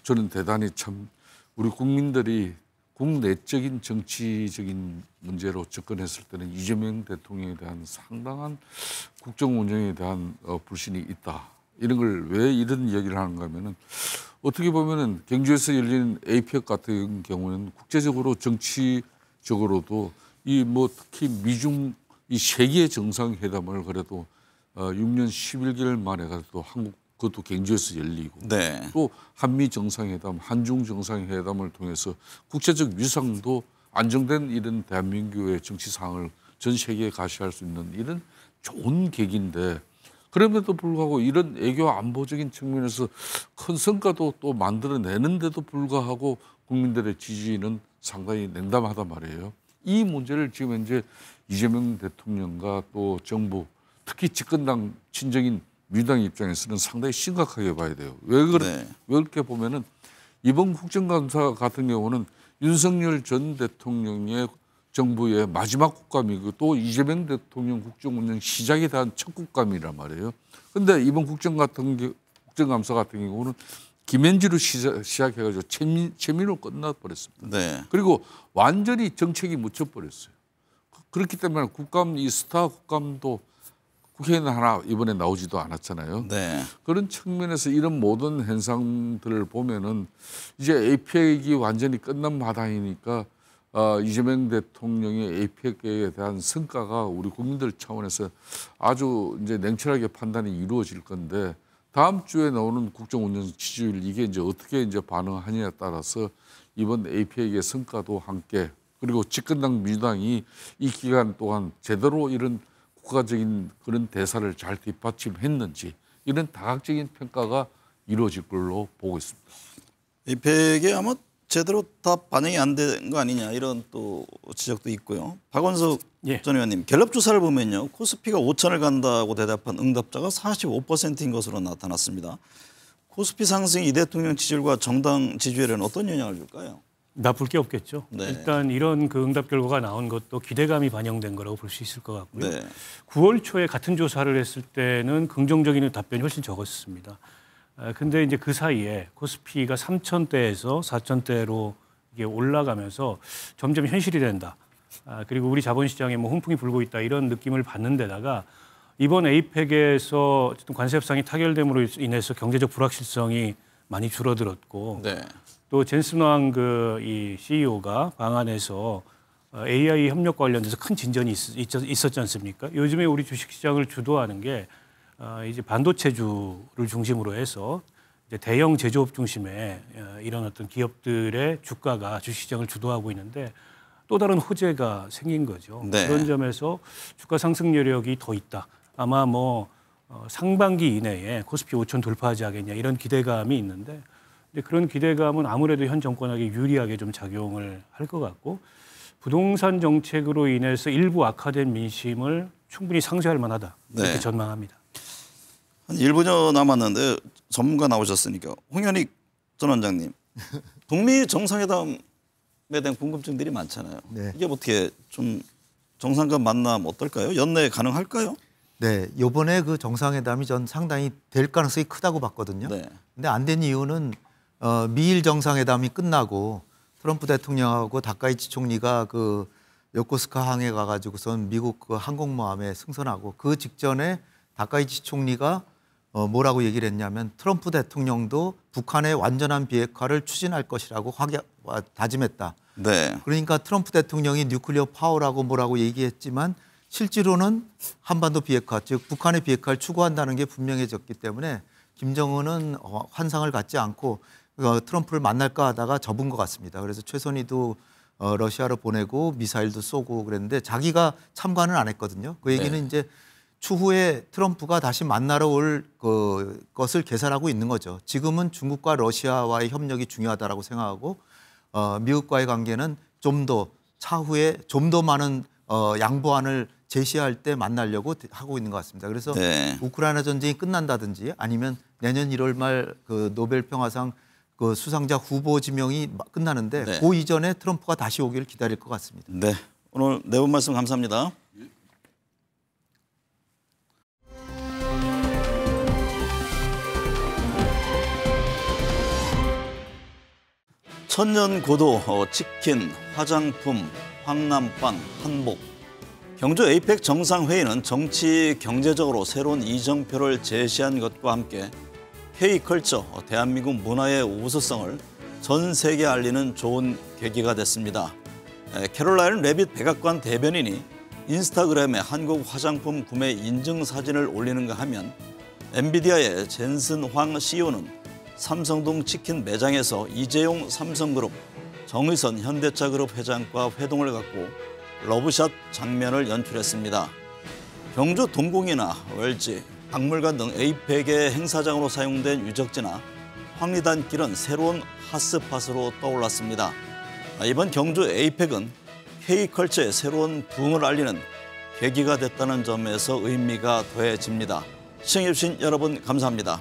저는 대단히 참 우리 국민들이 국내적인 정치적인 문제로 접근했을 때는 이재명 대통령에 대한 상당한 국정 운영에 대한 불신이 있다. 이런 걸 왜 이런 이야기를 하는가 하면은 어떻게 보면은 경주에서 열린 에이펙 같은 경우는 국제적으로 정치적으로도 이 뭐 특히 미중 이 세계 정상회담을 그래도 6년 11개월 만에 가도 한국 그것도 경주에서 열리고 네. 또 한미 정상회담, 한중 정상회담을 통해서 국제적 위상도 안정된 이런 대한민국의 정치 상황을 전 세계에 가시할 수 있는 이런 좋은 계기인데 그럼에도 불구하고 이런 애교 안보적인 측면에서 큰 성과도 또 만들어내는데도 불구하고 국민들의 지지는 상당히 냉담하단 말이에요. 이 문제를 지금 현재 이재명 대통령과 또 정부 특히 집권당 친정인 민주당 입장에서는 상당히 심각하게 봐야 돼요. 왜 그렇게 보면은 이번 국정감사 같은 경우는 윤석열 전 대통령의 정부의 마지막 국감이고 또 이재명 대통령 국정운영 시작에 대한 첫 국감이란 말이에요. 그런데 이번 국정감사 같은 경우는 김현지로 시작해가지고 최민으로 끝나버렸습니다. 네. 그리고 완전히 정책이 묻혀버렸어요. 그렇기 때문에 국감 이 스타 국감도 국회의원 하나 이번에 나오지도 않았잖아요. 네. 그런 측면에서 이런 모든 현상들을 보면은 이제 에이펙이 완전히 끝난 마당이니까 이재명 대통령의 에이펙에 대한 성과가 우리 국민들 차원에서 아주 이제 냉철하게 판단이 이루어질 건데 다음 주에 나오는 국정운영 지지율 이게 이제 어떻게 이제 반응하느냐에 따라서 이번 에이펙의 성과도 함께 그리고 집권당 민주당이 이 기간 동안 제대로 이런 국가적인 그런 대사를 잘 뒷받침했는지 이런 다각적인 평가가 이루어질 걸로 보고 있습니다. 에이펙에 아마 제대로 다 반영이 안 된 거 아니냐 이런 또 지적도 있고요. 박원석 예. 전 의원님 갤럽 조사를 보면요. 코스피가 5천을 간다고 대답한 응답자가 45%인 것으로 나타났습니다. 코스피 상승이 이 대통령 지지율과 정당 지지율에는 어떤 영향을 줄까요? 나쁠 게 없겠죠. 네. 일단 이런 그 응답 결과가 나온 것도 기대감이 반영된 거라고 볼 수 있을 것 같고요. 네. 9월 초에 같은 조사를 했을 때는 긍정적인 답변이 훨씬 적었습니다. 근데 이제 그 사이에 코스피가 3,000대에서 4,000대로 이게 올라가면서 점점 현실이 된다. 그리고 우리 자본시장에 뭐 훈풍이 불고 있다 이런 느낌을 받는 데다가 이번 에이펙에서 어쨌든 관세 협상이 타결됨으로 인해서 경제적 불확실성이 많이 줄어들었고 네. 또 젠슨 왕 이 CEO가 방안에서 AI 협력 관련돼서 큰 진전이 있었지 않습니까? 요즘에 우리 주식시장을 주도하는 게 이제 반도체주를 중심으로 해서 이제 대형 제조업 중심의 이런 어떤 기업들의 주가가 주식시장을 주도하고 있는데 또 다른 호재가 생긴 거죠. 네. 그런 점에서 주가 상승 여력이 더 있다. 아마 뭐 상반기 이내에 코스피 5천 돌파하지 않겠냐 이런 기대감이 있는데 근데 그런 기대감은 아무래도 현 정권에게 유리하게 좀 작용을 할 것 같고 부동산 정책으로 인해서 일부 악화된 민심을 충분히 상쇄할 만하다 이렇게 네. 전망합니다. 한 1분여 남았는데 전문가 나오셨으니까 홍현익 전 원장님 북미 정상회담에 대한 궁금증들이 많잖아요. 네. 이게 어떻게 좀 정상 간 만남 어떨까요? 연내 가능할까요? 네, 이번에 그 정상회담이 전 상당히 될 가능성이 크다고 봤거든요. 네. 근데 안 된 이유는 미일 정상회담이 끝나고 트럼프 대통령하고 다카이치 총리가 그 요코스카 항에 가가지고선 미국 그 항공모함에 승선하고 그 직전에 다카이치 총리가 뭐라고 얘기를 했냐면 트럼프 대통령도 북한의 완전한 비핵화를 추진할 것이라고 다짐했다. 네. 그러니까 트럼프 대통령이 뉴클리어 파워라고 뭐라고 얘기했지만 실제로는 한반도 비핵화, 즉 북한의 비핵화를 추구한다는 게 분명해졌기 때문에 김정은은 환상을 갖지 않고 트럼프를 만날까 하다가 접은 것 같습니다. 그래서 최선희도 러시아로 보내고 미사일도 쏘고 그랬는데 자기가 참관은 안 했거든요. 그 얘기는 네. 이제 추후에 트럼프가 다시 만나러 올 것을 계산하고 있는 거죠. 지금은 중국과 러시아와의 협력이 중요하다라고 생각하고 미국과의 관계는 좀 더 차후에 좀 더 많은 양보안을 제시할 때 만나려고 하고 있는 것 같습니다. 그래서 네. 우크라이나 전쟁이 끝난다든지 아니면 내년 1월 말 그 노벨 평화상 그 수상자 후보 지명이 끝나는데 네. 그 이전에 트럼프가 다시 오기를 기다릴 것 같습니다. 네. 오늘 네 분 말씀 감사합니다. 천년 고도, 치킨, 화장품, 황남빵, 한복. 경주 에이펙 정상회의는 정치, 경제적으로 새로운 이정표를 제시한 것과 함께 K컬처, 대한민국 문화의 우수성을 전 세계에 알리는 좋은 계기가 됐습니다. 캐롤라인 레빗 백악관 대변인이 인스타그램에 한국 화장품 구매 인증 사진을 올리는가 하면 엔비디아의 젠슨 황 CEO는 삼성동 치킨 매장에서 이재용 삼성그룹, 정의선 현대차그룹 회장과 회동을 갖고 러브샷 장면을 연출했습니다. 경주 동궁이나 LG, 박물관 등 에이펙의 행사장으로 사용된 유적지나 황리단길은 새로운 핫스팟으로 떠올랐습니다. 이번 경주 에이펙은 K컬처의 새로운 부흥을 알리는 계기가 됐다는 점에서 의미가 더해집니다. 시청해주신 여러분 감사합니다.